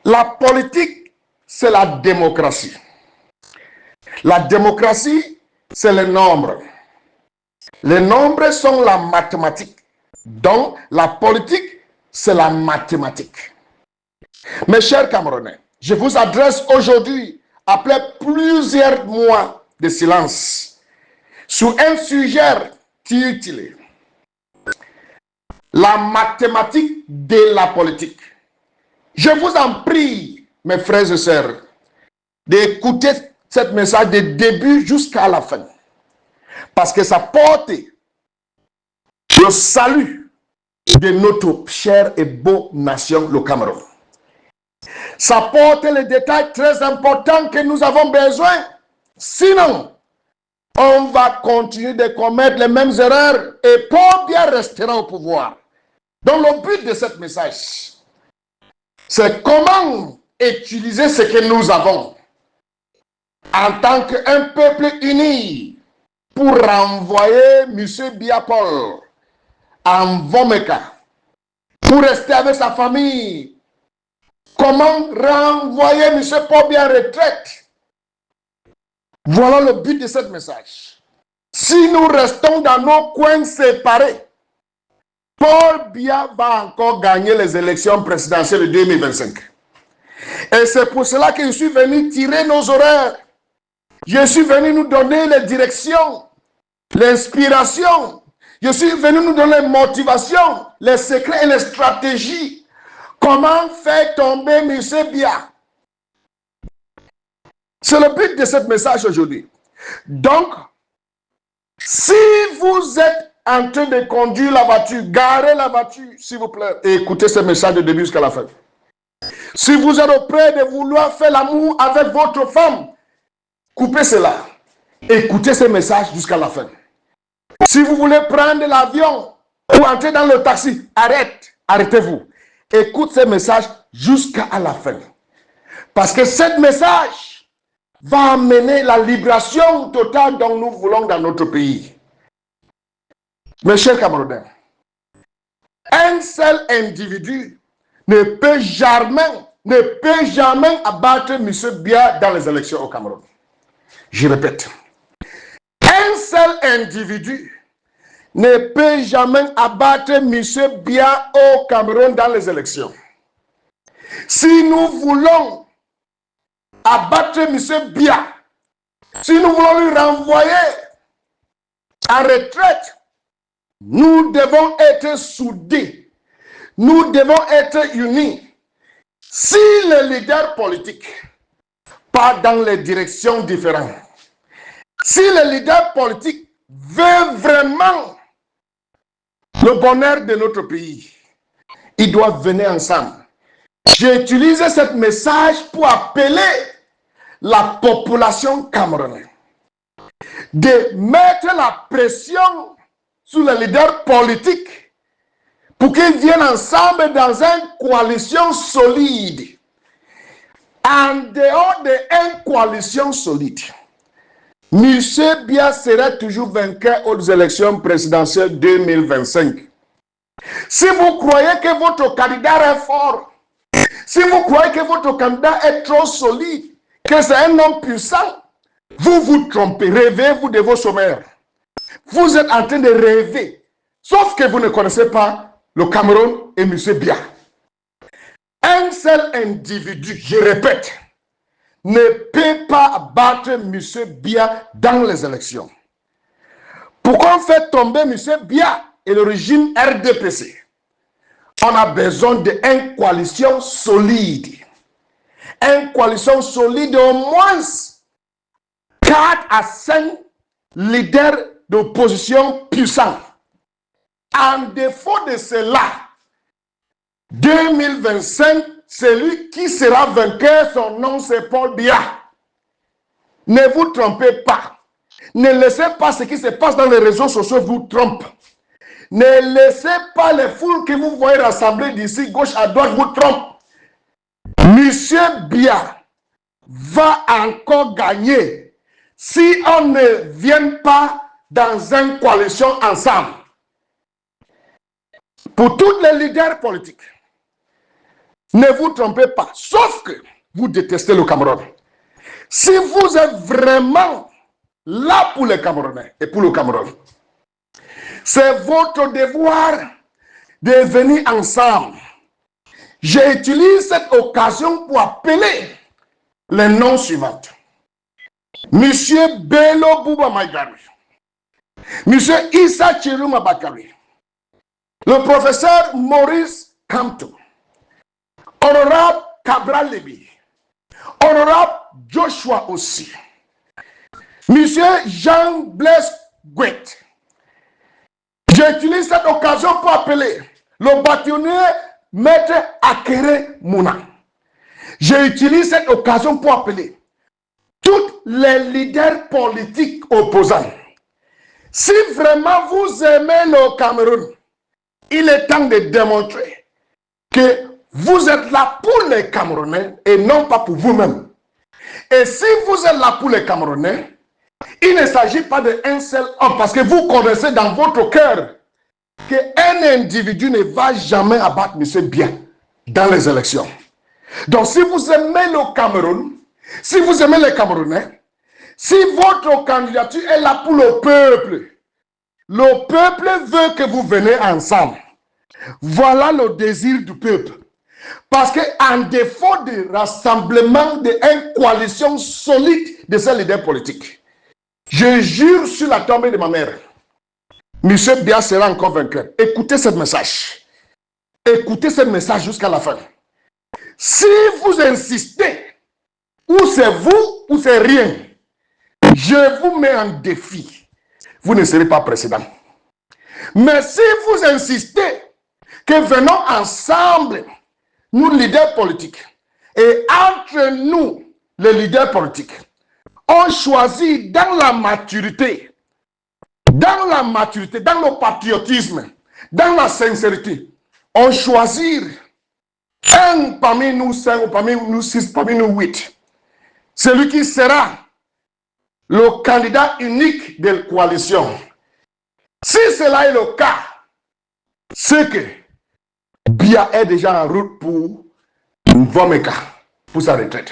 La politique, c'est la démocratie. La démocratie, c'est les nombres. Les nombres sont la mathématique. Donc, la politique, c'est la mathématique. Mes chers Camerounais, je vous adresse aujourd'hui, après plusieurs mois de silence, sur un sujet utile. La mathématique de la politique. Je vous en prie, mes frères et sœurs, d'écouter ce message de début jusqu'à la fin. Parce que ça porte le salut de notre chère et beau nation, le Cameroun. Ça porte les détails très importants que nous avons besoin. Sinon, on va continuer de commettre les mêmes erreurs et Paul Biya restera au pouvoir. Donc le but de ce message, c'est comment utiliser ce que nous avons en tant qu'un peuple uni pour renvoyer M. Biya Paul en Vomeka, pour rester avec sa famille. Comment renvoyer M. Paul Biya en retraite? Voilà le but de ce message. Si nous restons dans nos coins séparés, Paul Biya va encore gagner les élections présidentielles de 2025. Et c'est pour cela que je suis venu tirer nos horaires. Je suis venu nous donner les directions, l'inspiration. Je suis venu nous donner les motivations, les secrets et les stratégies. Comment faire tomber M. Biya? C'est le but de ce message aujourd'hui. Donc, si vous êtes en train de conduire la voiture, garez la voiture, s'il vous plaît, et écoutez ce message de début jusqu'à la fin. Si vous êtes prêt de vouloir faire l'amour avec votre femme, coupez cela. Écoutez ce message jusqu'à la fin. Si vous voulez prendre l'avion ou entrer dans le taxi, arrêtez-vous. Écoutez ce message jusqu'à la fin. Parce que ce message va amener la libération totale dont nous voulons dans notre pays. Mes chers Camerounais, un seul individu ne peut jamais abattre M. Biya dans les élections au Cameroun. Je répète, un seul individu ne peut jamais abattre M. Biya au Cameroun dans les élections. Si nous voulons abattre M. Biya, si nous voulons lui renvoyer en retraite, nous devons être soudés. Nous devons être unis. Si les leaders politiques partent dans les directions différentes, si les leaders politiques veulent vraiment le bonheur de notre pays, ils doivent venir ensemble. J'ai utilisé ce message pour appeler la population camerounaise de mettre la pression sur les leaders politiques pour qu'ils viennent ensemble dans une coalition solide. En dehors d'une coalition solide, M. Biya sera toujours vainqueur aux élections présidentielles 2025. Si vous croyez que votre candidat est fort, si vous croyez que votre candidat est trop solide, que c'est un homme puissant, vous vous trompez. Rêvez-vous de vos sommaires. Vous êtes en train de rêver, sauf que vous ne connaissez pas le Cameroun et M. Biya. Un seul individu, je répète, ne peut pas battre M. Biya dans les élections. Pourquoi on fait tomber M. Biya et le régime RDPC? On a besoin d'une coalition solide. Une coalition solide au moins 4 à 5 leaders d'opposition puissants. En défaut de cela, 2025, celui qui sera vainqueur, son nom c'est Paul Biya. Ne vous trompez pas. Ne laissez pas ce qui se passe dans les réseaux sociaux vous trompe. Ne laissez pas les foules que vous voyez rassemblées d'ici, gauche à droite, vous trompe. Monsieur Biya va encore gagner si on ne vient pas dans une coalition ensemble. Pour tous les leaders politiques, Ne vous trompez pas, sauf que vous détestez le Cameroun. Si vous êtes vraiment là pour les Camerounais et pour le Cameroun, c'est votre devoir de venir ensemble. J'utilise cette occasion pour appeler les noms suivants. Monsieur Bello Bouba Maïgari, Monsieur Issa Chiruma Bakari, le professeur Maurice Kamto, Honorable Cabral Lébi, Honorable Joshua aussi, Monsieur Jean-Blaise Gouet. J'utilise cette occasion pour appeler le bâtonnier Maître Akere Mouna. J'utilise cette occasion pour appeler tous les leaders politiques opposants. Si vraiment vous aimez le Cameroun, il est temps de démontrer que vous êtes là pour les Camerounais et non pas pour vous-même. Et si vous êtes là pour les Camerounais, il ne s'agit pas d'un seul homme, parce que vous connaissez dans votre cœur qu'un individu ne va jamais abattre M. Biya dans les élections. Donc si vous aimez le Cameroun, si vous aimez les Camerounais, si votre candidature est là pour le peuple veut que vous venez ensemble. Voilà le désir du peuple. Parce qu'en défaut de rassemblement, d'une coalition solide de ces leaders politiques, je jure sur la tombée de ma mère, M. Biya sera encore vainqueur. Écoutez ce message. Écoutez ce message jusqu'à la fin. Si vous insistez, ou c'est vous, ou c'est rien, je vous mets en défi. Vous ne serez pas président. Mais si vous insistez que venons ensemble, nous leaders politiques, et entre nous, les leaders politiques, on choisit dans la maturité, dans le patriotisme, dans la sincérité, on choisit un parmi nous 5, parmi nous 6, parmi nous 8. Celui qui sera le candidat unique de la coalition. Si cela est le cas, c'est que Biya est déjà en route pour Vomeka, pour sa retraite.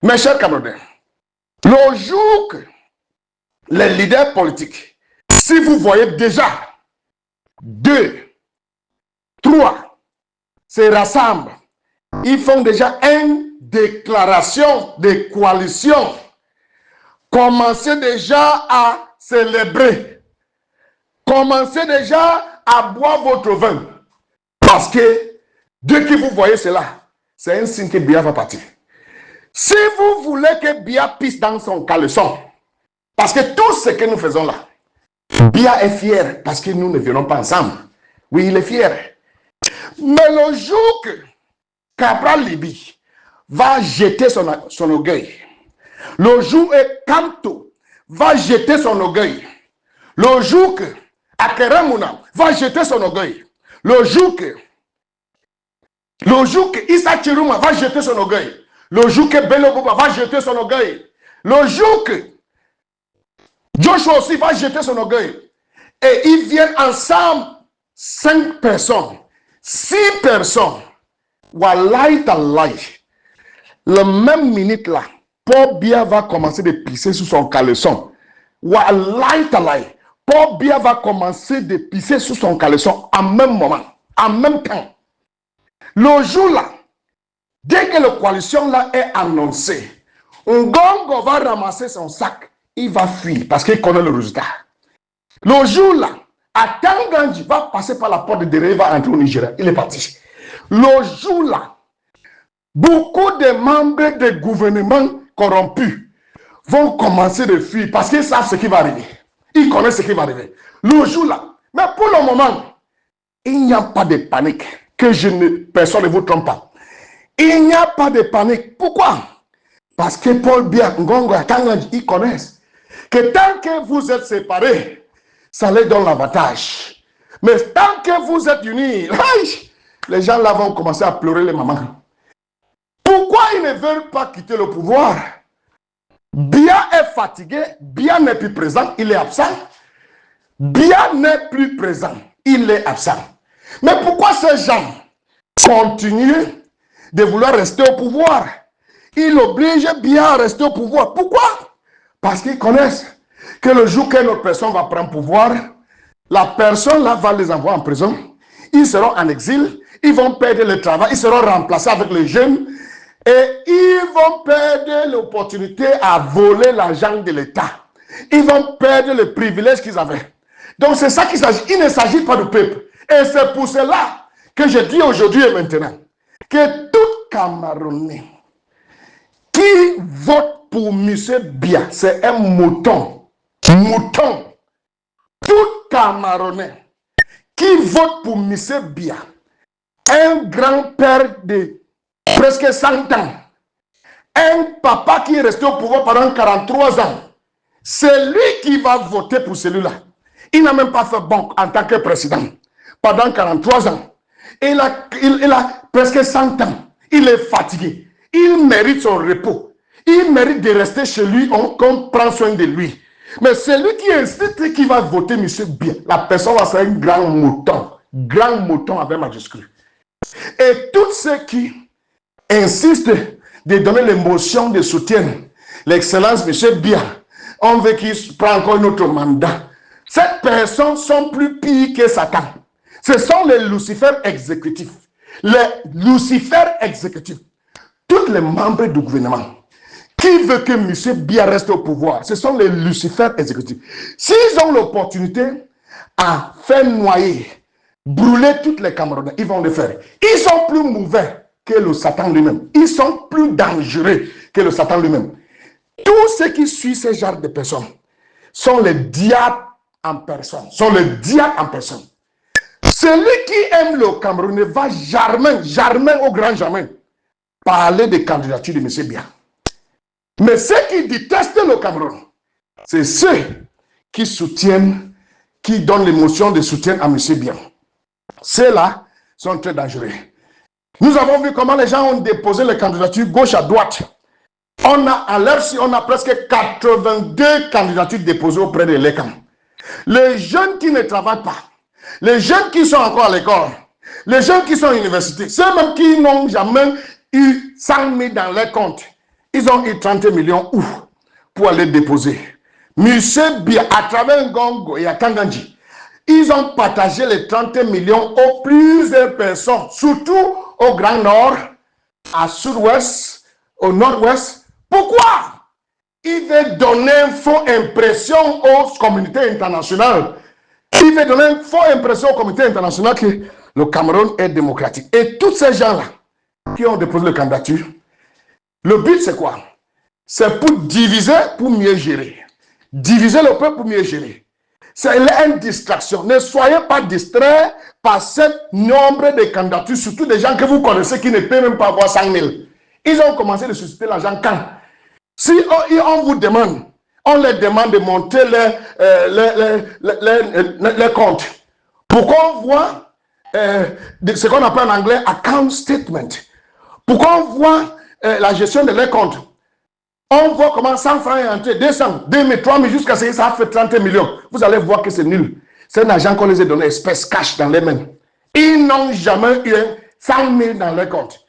Mes chers Camerounais, le jour que les leaders politiques, si vous voyez déjà 2, 3 se rassemblent, ils font déjà une déclaration de coalition. Commencez déjà à célébrer. Commencez déjà à boire votre vin. Parce que dès que vous voyez cela, c'est un signe que Biya va partir. Si vous voulez que Biya pisse dans son caleçon, parce que tout ce que nous faisons là, Biya est fier parce que nous ne venons pas ensemble. Oui, il est fier. Mais le jour que Cabral Lébi va jeter son orgueil, le jour où Kamto va jeter son orgueil, le jour que Akere Mouna va jeter son orgueil, le jour que Issa Chiruma va jeter son orgueil, le jour que Bello Bouba va jeter son orgueil, le jour que Joshua aussi va jeter son orgueil, et ils viennent ensemble, 5 personnes, 6 personnes, wallahi tallahi, le même minute là, Paul Biya va commencer de pisser sous son caleçon. Wallahi tallahi, Paul Biya va commencer de pisser sous son caleçon en même moment, en même temps. Le jour là, dès que la coalition là est annoncée, Ngongo va ramasser son sac, il va fuir parce qu'il connaît le résultat. Le jour là, Atanganji va passer par la porte de derrière, il va entrer au Nigeria, il est parti. Le jour là, beaucoup de membres du gouvernement corrompus vont commencer de fuir parce qu'ils savent ce qui va arriver. Ils connaissent ce qui va arriver. Le jour là, mais pour le moment, il n'y a pas de panique. Personne ne vous trompe pas. Il n'y a pas de panique. Pourquoi? Parce que Paul Biya, Ngongo, Atanganji, ils connaissent que tant que vous êtes séparés, ça leur donne l'avantage. Mais tant que vous êtes unis, les gens là vont commencer à pleurer les mamans. Pourquoi ils ne veulent pas quitter le pouvoir? Biya est fatigué, Biya n'est plus présent, il est absent. Biya n'est plus présent, il est absent. Mais pourquoi ces gens continuer de vouloir rester au pouvoir. Il oblige bien à rester au pouvoir. Pourquoi? Parce qu'ils connaissent que le jour qu'une autre personne va prendre pouvoir, la personne là va les envoyer en prison. Ils seront en exil, ils vont perdre le travail, ils seront remplacés avec les jeunes et ils vont perdre l'opportunité à voler l'argent de l'État. Ils vont perdre le privilège qu'ils avaient. Donc c'est ça qu'il s'agit. Il ne s'agit pas du peuple. Et c'est pour cela que je dis aujourd'hui et maintenant que tout Camerounais qui vote pour M. Biya, c'est un mouton. Mouton. Tout Camerounais qui vote pour M. Biya, un grand-père de presque 100 ans, un papa qui est resté au pouvoir pendant 43 ans, c'est lui qui va voter pour celui-là. Il n'a même pas fait bon en tant que président pendant 43 ans. Il a presque 100 ans. Il est fatigué. Il mérite son repos. Il mérite de rester chez lui, qu'on prend soin de lui. Mais celui qui insiste qui va voter M. Biya, la personne va ser un grand mouton avec majuscule. Et tous ceux qui insistent de donner l'émotion de soutien, l'excellence M. Biya, on veut qu'il prenne encore un autre mandat. Ces personnes sont plus pires que Satan. Ce sont les Lucifères exécutifs. Les Lucifères exécutifs. Tous les membres du gouvernement qui veulent que M. Biya reste au pouvoir, ce sont les Lucifères exécutifs. S'ils ont l'opportunité à faire noyer, brûler toutes les Camerounais, ils vont le faire. Ils sont plus mauvais que le Satan lui-même. Ils sont plus dangereux que le Satan lui-même. Tous ceux qui suivent ce genre de personnes sont les diables en personne. Celui qui aime le Cameroun ne va jamais au grand jamais parler de candidature de M. Biya. Mais ceux qui détestent le Cameroun, c'est ceux qui soutiennent, qui donnent l'émotion de soutien à M. Biya. Ceux-là sont très dangereux. Nous avons vu comment les gens ont déposé les candidatures gauche à droite. À l'heure-ci, on a presque 82 candidatures déposées auprès de l'ECAM. Les jeunes qui ne travaillent pas, les jeunes qui sont encore à l'école, les jeunes qui sont à l'université, ceux-mêmes qui n'ont jamais eu 100 000 dans leur compte, ils ont eu 30 millions où pour aller déposer. Monsieur Biya, à travers Ngongo et à Kanganji, ils ont partagé les 30 millions aux plusieurs personnes, surtout au Grand Nord, à Sud-Ouest, au Nord-Ouest. Pourquoi? Il veut donner une fausse impression aux communautés internationales. Il veut donner une fausse impression aux communautés internationales que le Cameroun est démocratique. Et tous ces gens-là qui ont déposé la candidature, le but c'est quoi? C'est pour diviser, pour mieux gérer. Diviser le peuple pour mieux gérer. C'est une distraction. Ne soyez pas distraits par ce nombre de candidatures, surtout des gens que vous connaissez qui ne peuvent même pas avoir 100 000. Ils ont commencé à susciter l'argent quand? Si on vous demande, on leur demande de monter les comptes. Pourquoi on voit ce qu'on appelle en anglais account statement? Pourquoi on voit la gestion de leurs comptes? On voit comment 100 francs est entré, 200, 2000, 3000, jusqu'à ce que ça fait 30 millions. Vous allez voir que c'est nul. C'est un argent qu'on les a donné espèce cash dans les mains. Ils n'ont jamais eu 100 000 dans leur compte.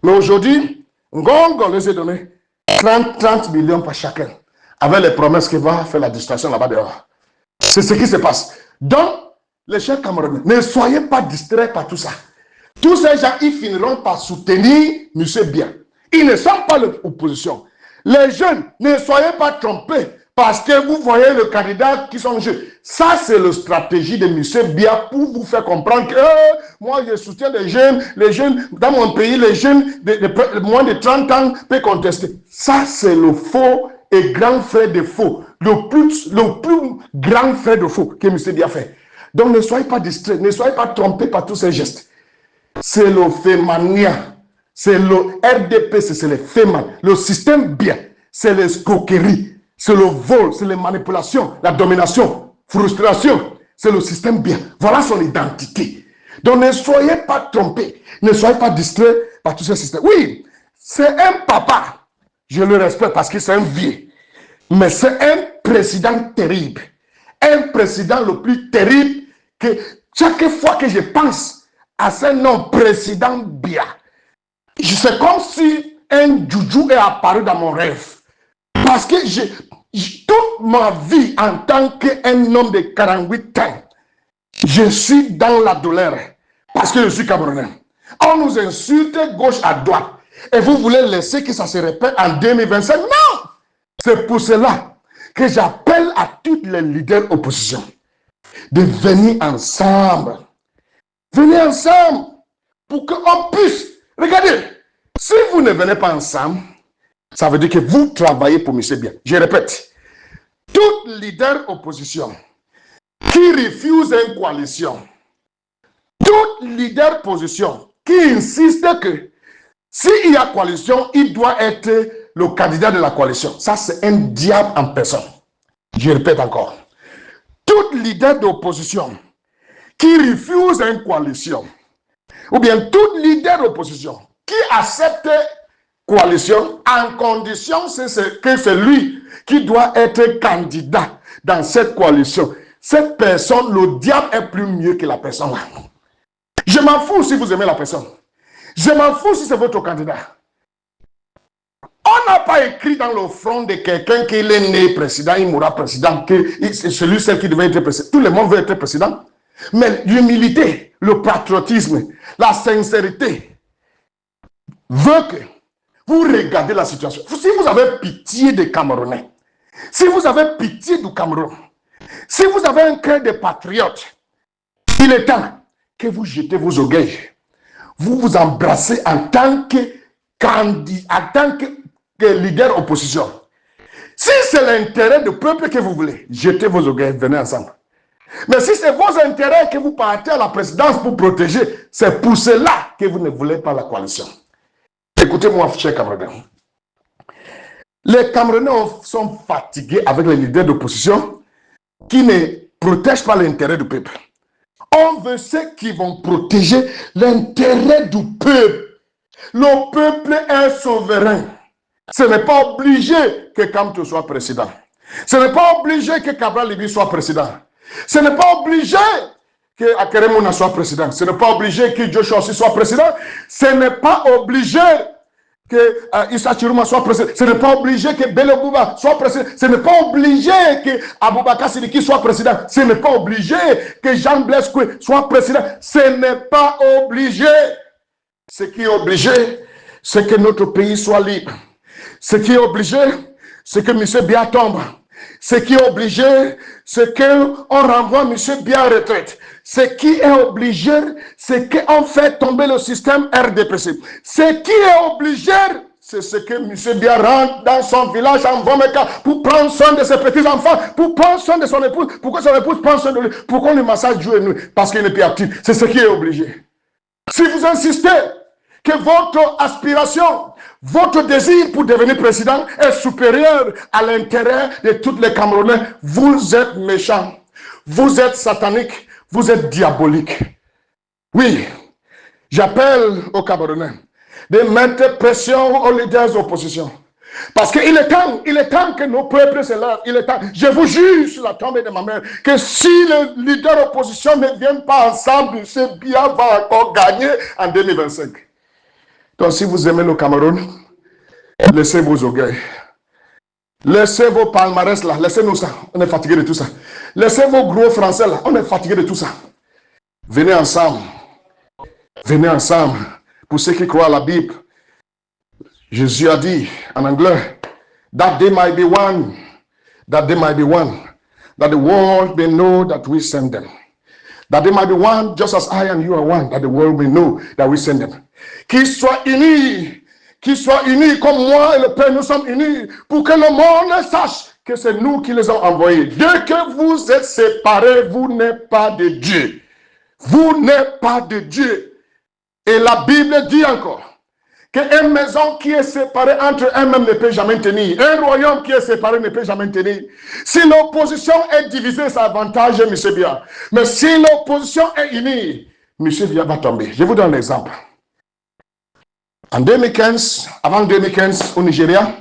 Mais aujourd'hui, Ngongo les a donné 30 millions par chacun, avec les promesses qu'il va faire la distraction là-bas dehors. C'est ce qui se passe. Donc, les chers Camerounais, ne soyez pas distraits par tout ça. Tous ces gens, ils finiront par soutenir M. Biya. Ils ne sont pas l'opposition. Les jeunes, ne soyez pas trompés parce que vous voyez le candidat qui sont en jeu. Ça, c'est la stratégie de M. Biya pour vous faire comprendre que moi, je soutiens les jeunes, dans mon pays, les jeunes de moins de 30 ans peuvent contester. Ça, c'est le faux et grand frère de faux. Le plus grand frère de faux que M. Biya fait. Donc, ne soyez pas distraits, ne soyez pas trompés par tous ces gestes. C'est le fémania. C'est le RDP, c'est le FEMAN. Le système Biya, c'est l'escroquerie, c'est le vol, c'est les manipulations, la domination, frustration. C'est le système Biya. Voilà son identité. Donc ne soyez pas trompés, ne soyez pas distraits par tous ces systèmes. Oui, c'est un papa. Je le respecte parce que c'est un vieux. Mais c'est un président terrible. Un président le plus terrible que chaque fois que je pense à ce nom, président Bia. C'est comme si un joujou est apparu dans mon rêve. Parce que toute ma vie, en tant qu'un homme de 48 ans, je suis dans la douleur. Parce que je suis Camerounais. On nous insulte gauche à droite. Et vous voulez laisser que ça se répète en 2025? Non! C'est pour cela que j'appelle à tous les leaders opposition de venir ensemble. Venez ensemble pour qu'on puisse. Regardez, si vous ne venez pas ensemble, ça veut dire que vous travaillez pour M. Bia. Je répète, tout leader opposition qui refuse une coalition, tout leader opposition qui insiste que s'il y a coalition, il doit être le candidat de la coalition. Ça, c'est un diable en personne. Je répète encore. Tout leader d'opposition qui refuse une coalition, ou bien tout leader d'opposition qui accepte coalition en condition que c'est lui qui doit être candidat dans cette coalition. Cette personne, le diable est plus mieux que la personne là. Je m'en fous si vous aimez la personne. Je m'en fous si c'est votre candidat. On n'a pas écrit dans le front de quelqu'un qu'il est né président, il mourra président, que c'est celui qui devait être président. Tout le monde veut être président. Mais l'humilité, le patriotisme, la sincérité veut que vous regardez la situation. Si vous avez pitié des Camerounais, si vous avez pitié du Cameroun, si vous avez un cœur de patriote, il est temps que vous jetez vos orgueils. Vous vous embrassez en tant que candidat, en tant que leader opposition. Si c'est l'intérêt du peuple que vous voulez, jetez vos orgueils, venez ensemble. Mais si c'est vos intérêts que vous partez à la présidence pour protéger, c'est pour cela que vous ne voulez pas la coalition. Écoutez-moi, chers Camerounais. Les Camerounais sont fatigués avec les leaders d'opposition qui ne protègent pas l'intérêt du peuple. On veut ceux qui vont protéger l'intérêt du peuple. Le peuple est souverain. Ce n'est pas obligé que Kamto soit président. Ce n'est pas obligé que Cabral Libi soit président. Ce n'est pas obligé que Akeremouna soit président. Ce n'est pas obligé que Joshua aussi soit président. Ce n'est pas obligé que Issa Chiruma soit président. Ce n'est pas obligé que Belebouba soit président. Ce n'est pas obligé que Aboubakar Sidiki soit président. Ce n'est pas obligé que Jean Blaise Koué soit président. Ce n'est pas obligé. Ce qui est obligé, c'est que notre pays soit libre. Ce qui est obligé, c'est que M. Bia tombe. Ce qui est obligé, c'est qu'on renvoie M. Bia en retraite. Ce qui est obligé, c'est qu'on fait tomber le système RDPC. Ce qui est obligé, c'est ce que M. Bia rentre dans son village en Vomeka pour prendre soin de ses petits-enfants, pour prendre soin de son épouse. Pourquoi son épouse prend soin de lui? Pourquoi le massage joue et nuit? Parce qu'il n'est plus actif. C'est ce qui est obligé. Si vous insistez que votre aspiration, votre désir pour devenir président est supérieur à l'intérêt de tous les Camerounais, vous êtes méchants, vous êtes sataniques, vous êtes diaboliques. Oui, j'appelle aux Camerounais de mettre pression aux leaders d'opposition. Parce qu'il est temps que nos peuples se lèvent. Il est temps. Je vous jure sur la tombe de ma mère que si les leaders d'opposition ne viennent pas ensemble, M. Bia va encore gagner en 2025. Donc si vous aimez le Cameroun, laissez vos orgueils. Laissez vos palmarès là. Laissez-nous ça. On est fatigué de tout ça. Laissez vos gros français là. On est fatigué de tout ça. Venez ensemble. Venez ensemble. Pour ceux qui croient à la Bible, Jésus a dit en anglais, that they might be one. That they might be one. That the world may know that we send them. That they might be one, just as I and you are one. That the world may know that we send them. Qu'ils soient unis comme moi et le Père, nous sommes unis, pour que le monde sache que c'est nous qui les avons envoyés. Dès que vous êtes séparés, vous n'êtes pas de Dieu. Vous n'êtes pas de Dieu. Et la Bible dit encore qu'une maison qui est séparée entre elles-mêmes ne peut jamais tenir. Un royaume qui est séparé ne peut jamais tenir. Si l'opposition est divisée, ça avantage M. Bia. Mais si l'opposition est unie, M. Bia va tomber. Je vous donne un exemple. En 2015, avant 2015, au Nigeria,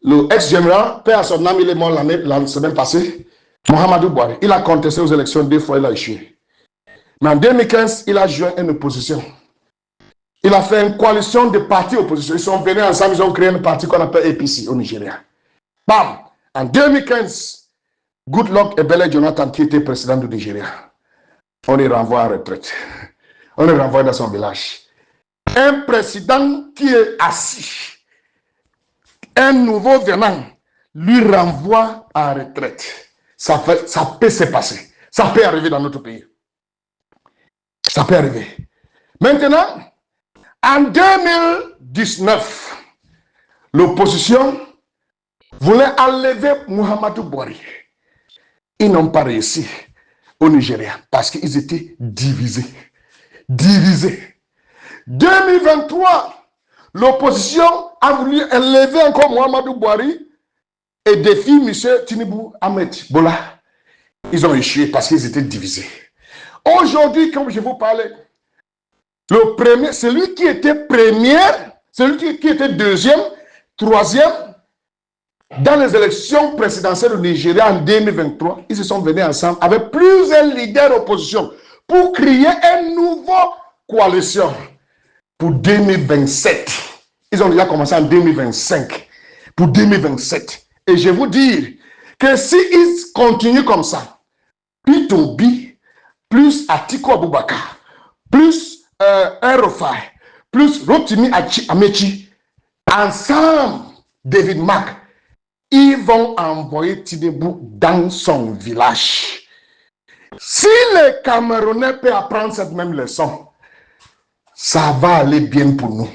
le ex-général, paix à son âme, il est mort la semaine passée, Mohamedou Buhari, il a contesté aux élections 2 fois, il a échoué. Mais en 2015, il a joint une opposition. Il a fait une coalition de partis opposition. Ils sont venus ensemble, ils ont créé un parti qu'on appelle APC au Nigeria. Bam! En 2015, Goodluck Ebele Jonathan, qui était président du Nigeria, on les renvoie en retraite. On le renvoie dans son village. Un président qui est assis, un nouveau venant, lui renvoie en retraite. Ça peut se passer. Ça peut arriver dans notre pays. Ça peut arriver. Maintenant, en 2019, l'opposition voulait enlever Muhammadu Buhari. Ils n'ont pas réussi au Nigeria parce qu'ils étaient divisés. 2023, l'opposition a voulu élever encore Muhammadu Buhari et défier M. Tinubu Ahmed Bola. Ils ont échoué parce qu'ils étaient divisés. Aujourd'hui, comme je vous parlais, le premier, celui qui était premier, celui qui était deuxième, troisième, dans les élections présidentielles au Nigeria en 2023, ils se sont venus ensemble avec plusieurs leaders d'opposition pour créer une nouvelle coalition pour 2027. Ils ont déjà commencé en 2025 pour 2027. Et je vous dis que s'ils continuent comme ça, Peter Obi, plus Atiku Abubakar, plus Erofai, plus Rotimi Amechi, ensemble, David Mark, ils vont envoyer Tinubu dans son village. Si les Camerounais peuvent apprendre cette même leçon, ça va aller bien pour nous.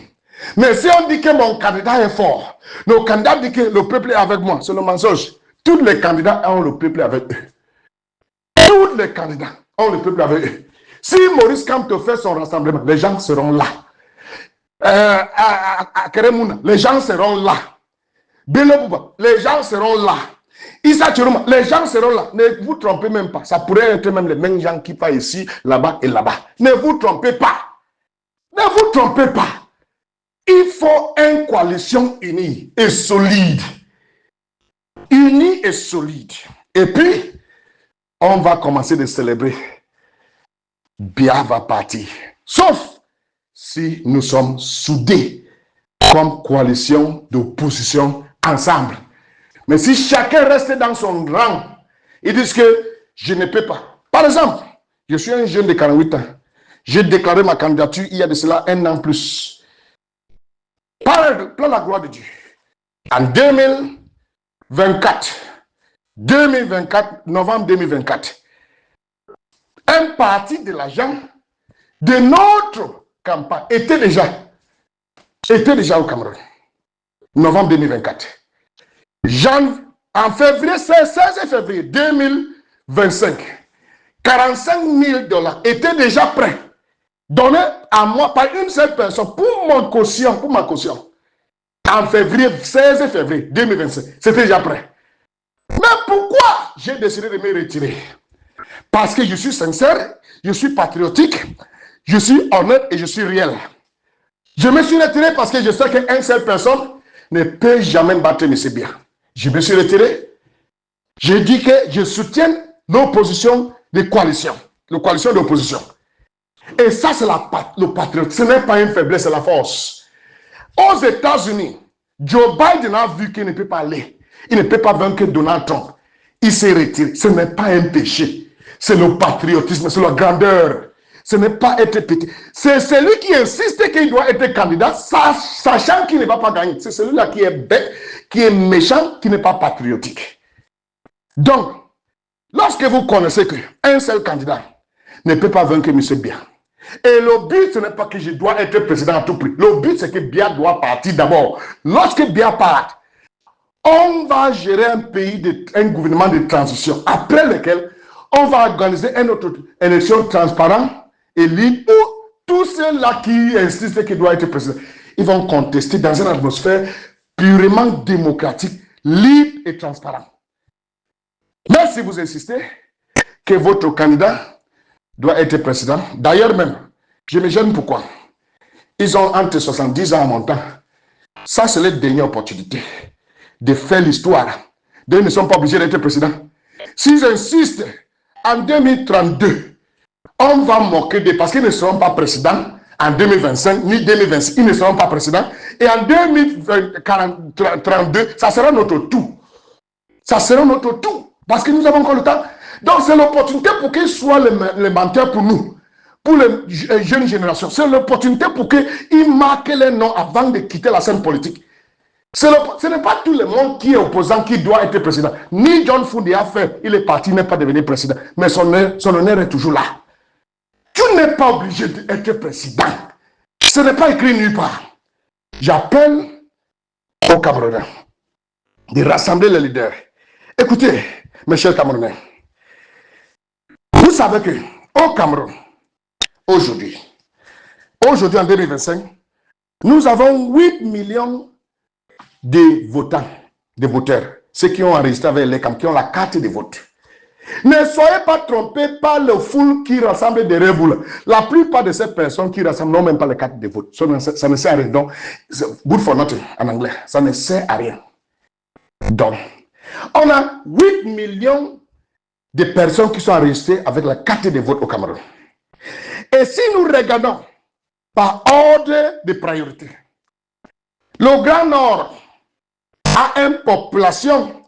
Mais si on dit que mon candidat est fort, nos candidats disent que le peuple est avec moi, c'est le mensonge. Tous les candidats ont le peuple avec eux. Tous les candidats ont le peuple avec eux. Si Maurice Kamto fait son rassemblement, les gens seront là. À Keremouna, les gens seront là. Belobouba, les gens seront là. Issa Chiroma, les gens seront là. Ne vous trompez même pas. Ça pourrait être même les mêmes gens qui passent ici, là-bas et là-bas. Ne vous trompez pas. Ne vous trompez pas. Il faut une coalition unie et solide. Unie et solide. Et puis, on va commencer de célébrer. Bia va partir. Sauf si nous sommes soudés comme coalition d'opposition ensemble. Mais si chacun reste dans son rang, ils disent que je ne peux pas. Par exemple, je suis un jeune de 48 ans. J'ai déclaré ma candidature il y a de cela 1 an plus. Par la gloire de Dieu. En 2024, novembre 2024, un parti de l'agent de notre campagne était déjà au Cameroun. Novembre 2024. En février, 16 février 2025, 45 000 $ étaient déjà prêts, donnés à moi par une seule personne pour ma caution. En février, 16 février 2025, c'était déjà prêt. Mais pourquoi j'ai décidé de me retirer? Parce que je suis sincère, je suis patriotique, je suis honnête et je suis réel. Je me suis retiré parce que je sais qu'une seule personne ne peut jamais battre M. Bia. Je me suis retiré. J'ai dit que je soutiens l'opposition de coalition, la coalition d'opposition. Et ça, c'est le patriote. Ce n'est pas une faiblesse, c'est la force. Aux États-Unis, Joe Biden a vu qu'il ne peut pas aller. Il ne peut pas vaincre Donald Trump. Il s'est retiré. Ce n'est pas un péché. C'est le patriotisme, c'est la grandeur. Ce n'est pas être petit. C'est celui qui insiste qu'il doit être candidat, sachant qu'il ne va pas gagner. C'est celui-là qui est bête, qui est méchant, qui n'est pas patriotique. Donc, lorsque vous connaissez qu'un seul candidat ne peut pas vaincre M. Bia, et le but, ce n'est pas que je dois être président à tout prix. Le but, c'est que Bia doit partir d'abord. Lorsque Bia part, on va gérer un gouvernement de transition, après lequel on va organiser une autre élection transparente et libre où tous ceux-là qui insistent qu'il doit être président, ils vont contester dans une atmosphère purement démocratique, libre et transparente. Mais si vous insistez que votre candidat doit être président, d'ailleurs même, je me gêne pourquoi. Ils ont entre 70 ans à mon temps. Ça, c'est la dernière opportunité de faire l'histoire. Ils ne sont pas obligés d'être président. S'ils insistent en 2032 On va moquer parce qu'ils ne seront pas présidents en 2025 ni 2026. Ils ne seront pas présidents. Et en 2032, ça sera notre tout. Ça sera notre tout. Parce que nous avons encore le temps. Donc, c'est l'opportunité pour qu'ils soient les menteurs pour nous, pour les jeunes générations. C'est l'opportunité pour qu'ils marquent les noms avant de quitter la scène politique. Ce n'est pas tout le monde qui est opposant qui doit être président. Ni John Fundi a fait, il est parti, il n'est pas devenu président. Mais son honneur est toujours là. Tu n'es pas obligé d'être président. Ce n'est pas écrit nulle part. J'appelle aux Camerounais de rassembler les leaders. Écoutez, mes chers Camerounais, vous savez que au Cameroun, aujourd'hui en 2025, nous avons 8 millions de votants, de voteurs, ceux qui ont enregistré avec les CAM, qui ont la carte de vote. Ne soyez pas trompés par le foule qui rassemble des rêves. La plupart de ces personnes qui rassemblent n'ont même pas les cartes de vote. Ça ne sert à rien. Donc, good for nothing en anglais. Ça ne sert à rien. Donc, on a 8 millions de personnes qui sont enregistrées avec la carte de vote au Cameroun. Et si nous regardons par ordre de priorité, le Grand Nord a une population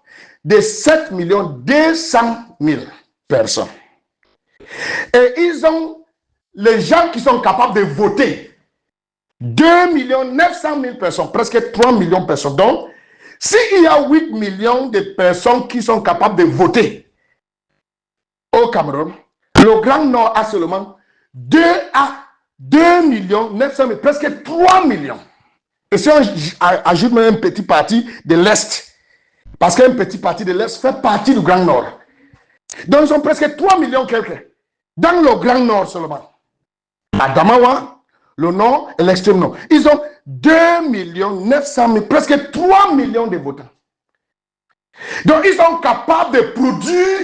de 7 200 000 personnes. Et ils ont les gens qui sont capables de voter. 2 900 000 personnes, presque 3 millions de personnes. Donc, s'il y a 8 millions de personnes qui sont capables de voter au Cameroun, le Grand Nord a seulement 2 900 000, presque 3 millions. Et si on ajoute même un petit parti de l'Est, parce qu'un petit parti de l'Est fait partie du Grand Nord. Donc, ils sont presque 3 millions quelques. Dans le Grand Nord seulement. À Damawa, le Nord et l'extrême Nord. Ils ont 2 900 000, presque 3 millions de votants. Donc, ils sont capables de produire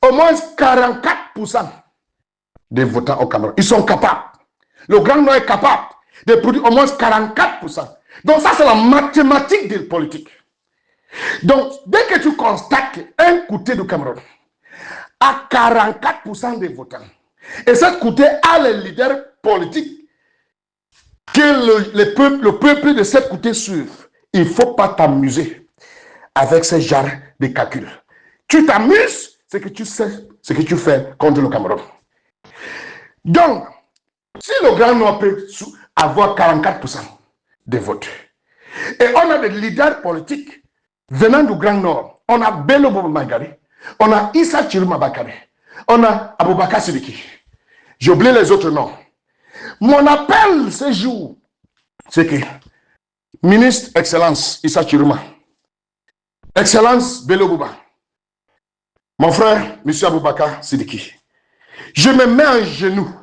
au moins 44% des votants au Cameroun. Ils sont capables. Le Grand Nord est capable de produire au moins 44%. Donc, ça, c'est la mathématique de politique. Donc, dès que tu constates qu'un côté du Cameroun a 44% des votants, et cette côté a les leaders politiques que le peuple de cette côté suivent, il ne faut pas t'amuser avec ce genre de calcul. Tu t'amuses, c'est que tu sais ce que tu fais contre le Cameroun. Donc, si le Grand Nord peut avoir 44% des votes, et on a des leaders politiques venant du Grand Nord, on a Bello Bobo Magari, on a Issa Chiruma Bakare, on a Aboubakar Sidiki. J'ai oublié les autres noms. Mon appel ce jour, c'est que ministre Excellence Issa Chiruma, Excellence Bello Boba, mon frère M. Aboubakar Sidiki, je me mets en genoux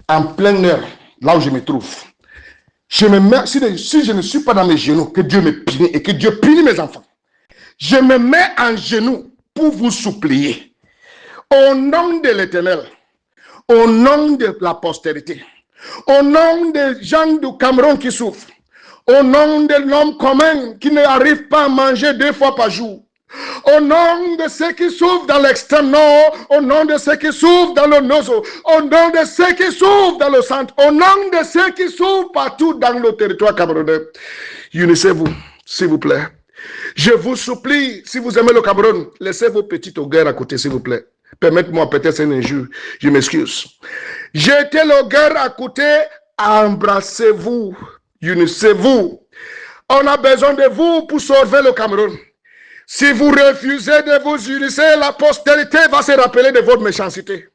en pleine heure, là où je me trouve. Je me mets, si je ne suis pas dans mes genoux, que Dieu me punisse et que Dieu punisse mes enfants. Je me mets en genoux pour vous supplier. Au nom de l'Éternel, au nom de la postérité, au nom des gens du Cameroun qui souffrent, au nom de l'homme commun qui n'arrive pas à manger 2 fois par jour, au nom de ceux qui souffrent dans l'extrême nord, au nom de ceux qui souffrent dans le Nozo, au nom de ceux qui souffrent dans le centre, au nom de ceux qui souffrent partout dans le territoire camerounais, unissez-vous, s'il vous plaît. Je vous supplie, si vous aimez le Cameroun, laissez vos petites guerres à côté, s'il vous plaît. Permettez-moi, peut-être c'est une injure, je m'excuse. Jetez le guerre à côté, embrassez-vous, unissez-vous. On a besoin de vous pour sauver le Cameroun. Si vous refusez de vous unir, la postérité va se rappeler de votre méchanceté.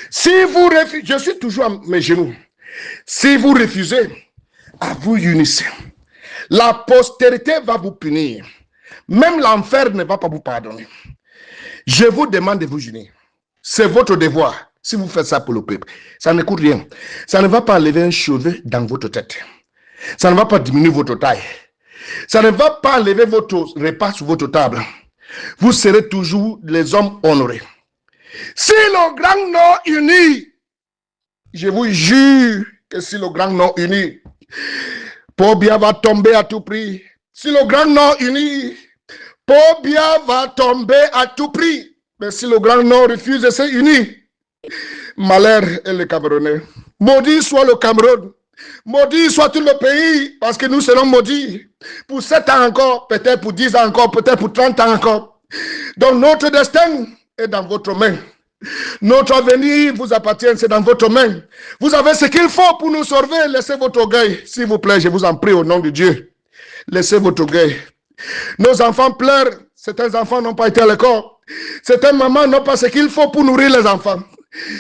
Si vous refusez, je suis toujours à mes genoux. Si vous refusez à vous unir, la postérité va vous punir. Même l'enfer ne va pas vous pardonner. Je vous demande de vous unir. C'est votre devoir. Si vous faites ça pour le peuple, ça ne coûte rien. Ça ne va pas enlever un cheveu dans votre tête. Ça ne va pas diminuer votre taille. Ça ne va pas enlever votre repas sur votre table. Vous serez toujours les hommes honorés. Si le Grand Nord uni, je vous jure que si le Grand Nord uni, Pobia va tomber à tout prix. Si le Grand Nord uni, Pobia va tomber à tout prix. Mais si le Grand Nord refuse de s'unir, Malheur est le Camerounais. Maudit soit le Cameroun. Maudit soit tout le pays, parce que nous serons maudits. Pour 7 ans encore, peut-être pour 10 ans encore, peut-être pour 30 ans encore. Donc notre destin est dans votre main. Notre avenir vous appartient, c'est dans votre main. Vous avez ce qu'il faut pour nous sauver. Laissez votre orgueil, s'il vous plaît, je vous en prie au nom de Dieu. Laissez votre orgueil. Nos enfants pleurent. Certains enfants n'ont pas été à l'école. Certaines mamans n'ont pas ce qu'il faut pour nourrir les enfants.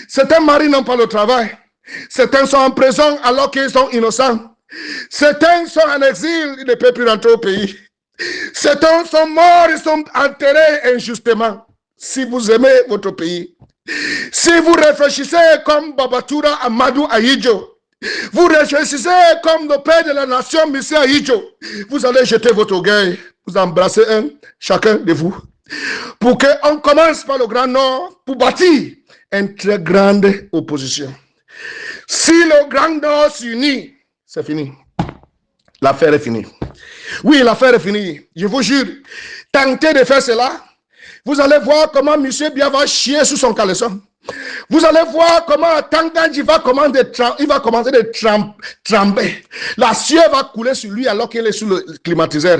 Certains maris n'ont pas le travail. Certains sont en prison alors qu'ils sont innocents. Certains sont en exil, ils ne peuvent plus rentrer au pays. Certains sont morts, ils sont enterrés injustement. Si vous aimez votre pays, si vous réfléchissez comme Babatoura Amadou Ahidjo, vous réfléchissez comme le père de la nation, M. Ahidjo, vous allez jeter votre orgueil, vous embrasser chacun de vous, pour qu'on commence par le Grand Nord, pour bâtir une très grande opposition. Si le Grand Nord s'unit, c'est fini. L'affaire est finie. Oui, l'affaire est finie. Je vous jure, tentez de faire cela. Vous allez voir comment M. Biya va chier sous son caleçon. Vous allez voir comment Tanganji va commencer de trembler. La sueur va couler sur lui alors qu'il est sous le climatiseur.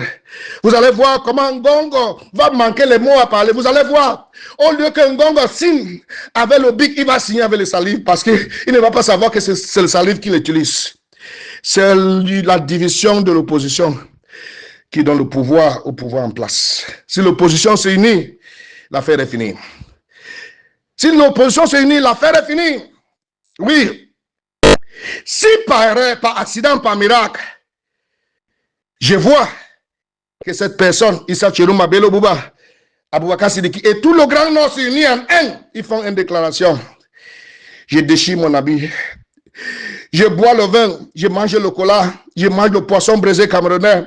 Vous allez voir comment Ngongo va manquer les mots à parler. Vous allez voir, au lieu que Ngongo signe avec le bic, il va signer avec le salive parce qu'il ne va pas savoir que c'est le salive qu'il utilise. C'est la division de l'opposition qui donne le pouvoir au pouvoir en place. Si l'opposition s'unit, l'affaire est finie. Si l'opposition s'unit, l'affaire est finie. Oui. Si par accident, par miracle, je vois que cette personne, Issa Chiruma Bello Bouba, Aboubakar Sidiki, et tout le Grand Nord s'unit en un, ils font une déclaration. Je déchire mon habit. Je bois le vin, je mange le cola, je mange le poisson braisé camerounais.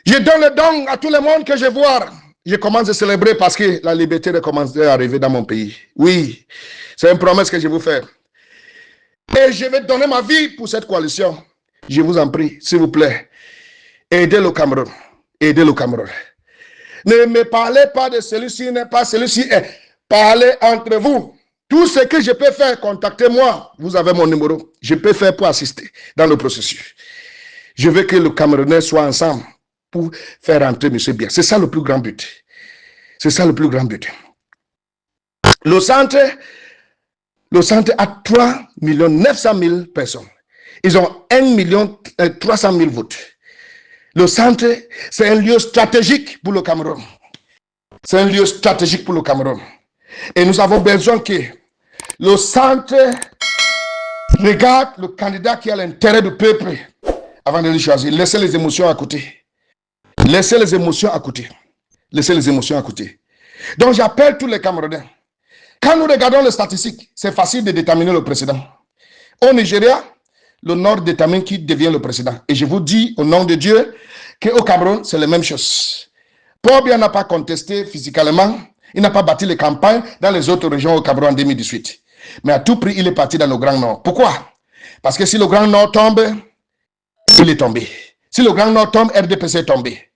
Je donne le don à tout le monde que je vois. Je commence à célébrer parce que la liberté recommence à arriver dans mon pays. Oui, c'est une promesse que je vous fais. Et je vais donner ma vie pour cette coalition. Je vous en prie, s'il vous plaît. Aidez le Cameroun. Aidez le Cameroun. Ne me parlez pas de celui-ci, n'est pas celui-ci. Parlez entre vous. Tout ce que je peux faire, contactez-moi. Vous avez mon numéro. Je peux faire pour assister dans le processus. Je veux que le Camerounais soit ensemble pour faire rentrer M. Biya. C'est ça le plus grand but. C'est ça le plus grand but. Le centre a 3 900 000 personnes. Ils ont 1 300 000 votes. Le centre, c'est un lieu stratégique pour le Cameroun. C'est un lieu stratégique pour le Cameroun. Et nous avons besoin que le centre regarde le candidat qui a l'intérêt du peuple avant de le choisir. Laissez les émotions à côté. Laissez les émotions à côté. Laissez les émotions à côté. Donc j'appelle tous les Camerounais. Quand nous regardons les statistiques, c'est facile de déterminer le président. Au Nigeria, le Nord détermine qui devient le président. Et je vous dis au nom de Dieu qu'au Cameroun, c'est la même chose. Paul Biya n'a pas contesté physiquement. Il n'a pas bâti les campagnes dans les autres régions au Cameroun en 2018. Mais à tout prix, il est parti dans le Grand Nord. Pourquoi? Parce que si le Grand Nord tombe, il est tombé. Si le Grand Nord tombe, RDPC est tombé.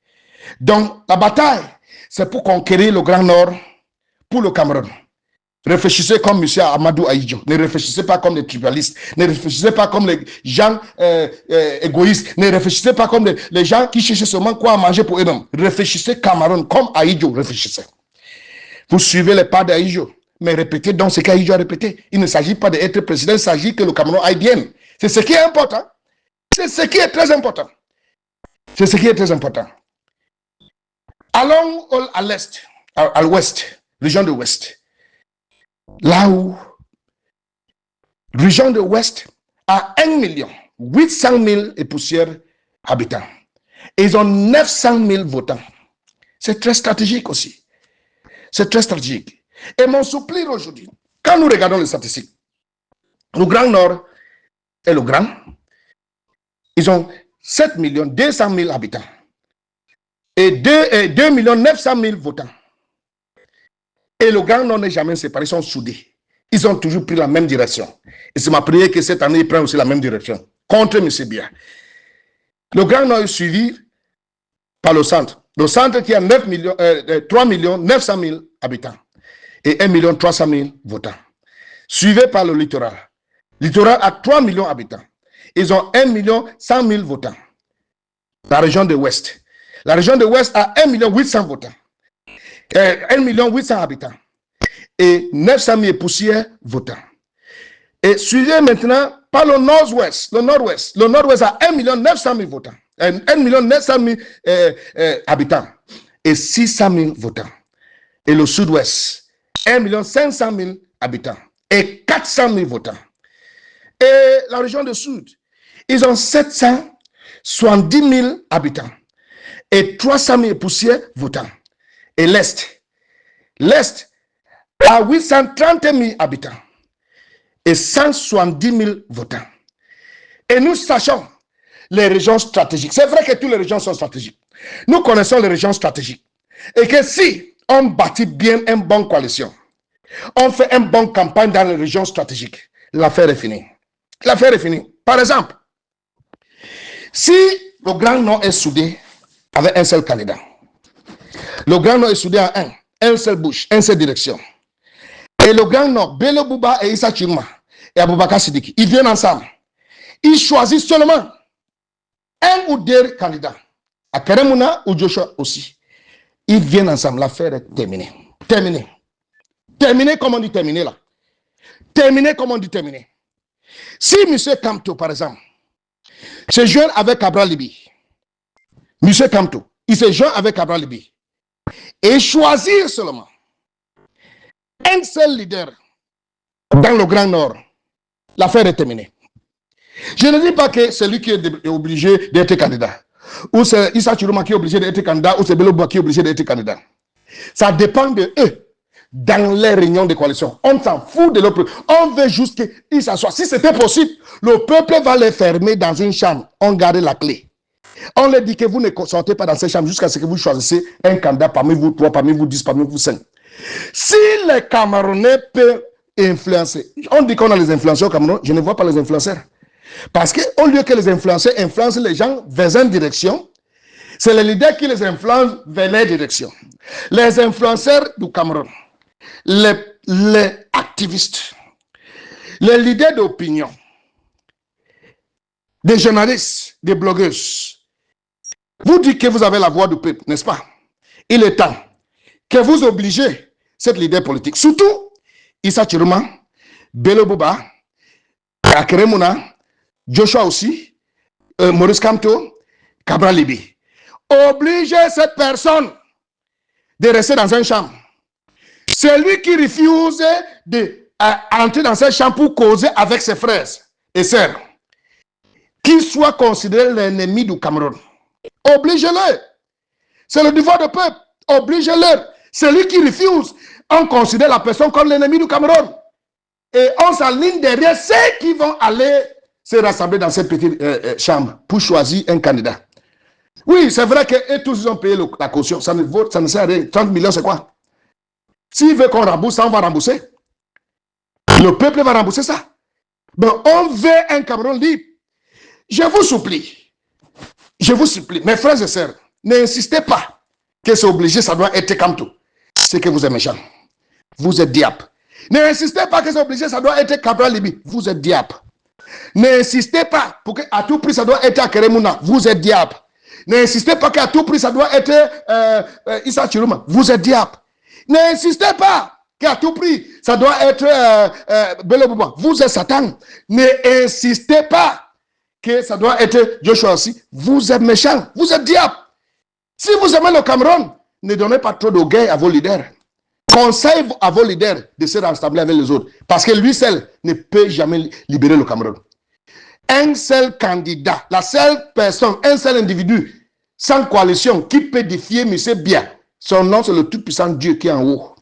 Donc, la bataille, c'est pour conquérir le Grand Nord pour le Cameroun. Réfléchissez comme M. Amadou Ahidjo. Ne réfléchissez pas comme les tribalistes. Ne réfléchissez pas comme les gens égoïstes. Ne réfléchissez pas comme les gens qui cherchent seulement quoi manger pour eux-mêmes. Réfléchissez Cameroun comme Ahidjo. Réfléchissez. Vous suivez les pas d'Ahidjo. Mais répétez donc ce qu'Ahidjo a répété. Il ne s'agit pas d'être président, il s'agit que le Cameroun aille bien. C'est ce qui est important. C'est ce qui est très important. C'est ce qui est très important. Allons à l'est, à l'ouest, région de l'ouest. Là où, région de l'ouest a 1 800 000 et poussières habitants. Et ils ont 900 000 votants. C'est très stratégique aussi. C'est très stratégique. Et mon souplir aujourd'hui, quand nous regardons les statistiques, le Grand Nord est le grand. Ils ont 7 200 000 habitants. Et 2 900 000 votants. Et le Grand Nord n'est jamais séparé, ils sont soudés. Ils ont toujours pris la même direction. Et c'est ma prière que cette année, ils prennent aussi la même direction. Contre M. Biya. Le Grand Nord est suivi par le centre. Le centre qui a 3 900 000 habitants. Et 1 300 000 votants. suivi par le littoral. Le littoral a 3 millions d'habitants. Ils ont 1 100 000 votants. La région de l'Ouest. La région de l'Ouest a 1 800 000 votants. 1 800 000 habitants. Et 900 000 poussières votants. Et suivez maintenant par le Nord-Ouest. Le Nord-Ouest. Le Nord-Ouest a 1 900 000 votants. 1 900 000 habitants. Et 600 000 votants. Et le Sud-Ouest, 1 500 000 habitants. Et 400 000 votants. Et la région du Sud, ils ont 770 000 habitants. Et 300 000 poussières votants. Et l'Est a 830 000 habitants. Et 170 000 votants. Et nous sachons les régions stratégiques. C'est vrai que toutes les régions sont stratégiques. Nous connaissons les régions stratégiques. Et que si on bâtit bien une bonne coalition, on fait une bonne campagne dans les régions stratégiques, l'affaire est finie. L'affaire est finie. Par exemple, si le Grand Nord est soudé avec un seul candidat, le Grand Nord est soudé à un seul bouche, une seule direction. Et le Grand Nord, Bello Bouba et Issa Chiruma et Aboubakar Sidiki, ils viennent ensemble. Ils choisissent seulement un ou deux candidats. À Keremouna ou Joshua aussi. Ils viennent ensemble. L'affaire est terminée. Terminée. Terminée, comme on dit terminée là. Terminée, comme on dit terminée. Si M. Kamto, par exemple, se joint avec Cabral Libi, M. Kamto, il se joint avec Cabral Libi, et choisir seulement un seul leader dans le Grand Nord, l'affaire est terminée. Je ne dis pas que c'est lui qui est obligé d'être candidat, ou c'est Issa Chiruma qui est obligé d'être candidat, ou c'est Bello Bouba qui est obligé d'être candidat. Ça dépend de eux. Dans les réunions de coalition, on s'en fout de l'autre. On veut juste qu'ils s'assoient. Si c'était possible, le peuple va les fermer dans une chambre. On garde la clé. On leur dit que vous ne sortez pas dans cette chambre jusqu'à ce que vous choisissez un candidat parmi vous 3, parmi vous 10, parmi vous 5. Si les Camerounais peuvent influencer, on dit qu'on a les influenceurs au Cameroun, je ne vois pas les influenceurs. Parce qu'au lieu que les influenceurs influencent les gens vers une direction, c'est les leaders qui les influencent vers leur direction. Les influenceurs du Cameroun, les activistes, les leaders d'opinion, des journalistes, des blogueuses, vous dites que vous avez la voix du peuple, n'est-ce pas? Il est temps que vous obligez cette leader politique, surtout Issa Chiruma, Bello Bouba, Akeremouna, Joshua aussi, Maurice Kamto, Cabral Libi. Obligez cette personne de rester dans une chambre. Celui qui refuse d'entrer dans cette chambre pour causer avec ses frères et sœurs, qu'il soit considéré l'ennemi du Cameroun. Obligez-le. C'est le devoir du peuple. Obligez-le. Celui qui refuse, on considère la personne comme l'ennemi du Cameroun. Et on s'aligne derrière ceux qui vont aller se rassembler dans cette petite chambre pour choisir un candidat. Oui, c'est vrai que tous ils ont payé la caution. Ça ne sert à rien. 30 millions, c'est quoi? S'il veut qu'on rembourse ça, on va rembourser. Le peuple va rembourser ça. Ben, on veut un Cameroun libre. Je vous supplie, mes frères et sœurs, n'insistez pas que c'est obligé, ça doit être Kamto. C'est que vous êtes méchants. Vous êtes diable. N'insistez pas que c'est obligé, ça doit être Cabral Libi. Vous êtes diable. N'insistez pas pour qu'à tout prix, ça doit être Akeremouna. Vous êtes diable. N'insistez pas qu'à tout prix, ça doit être Issa Chiruma. Vous êtes diable. N'insistez pas qu'à tout prix, ça doit être Bello Bouba. Vous êtes Satan. N'insistez pas que ça doit être Joshua aussi. Vous êtes méchant. Vous êtes diable. Si vous aimez le Cameroun, ne donnez pas trop de gain à vos leaders. Conseille à vos leaders de se rassembler avec les autres. Parce que lui seul ne peut jamais libérer le Cameroun. Un seul candidat, la seule personne, un seul individu, sans coalition, qui peut défier M. Biya. Son nom, c'est le tout-puissant Dieu qui est en haut.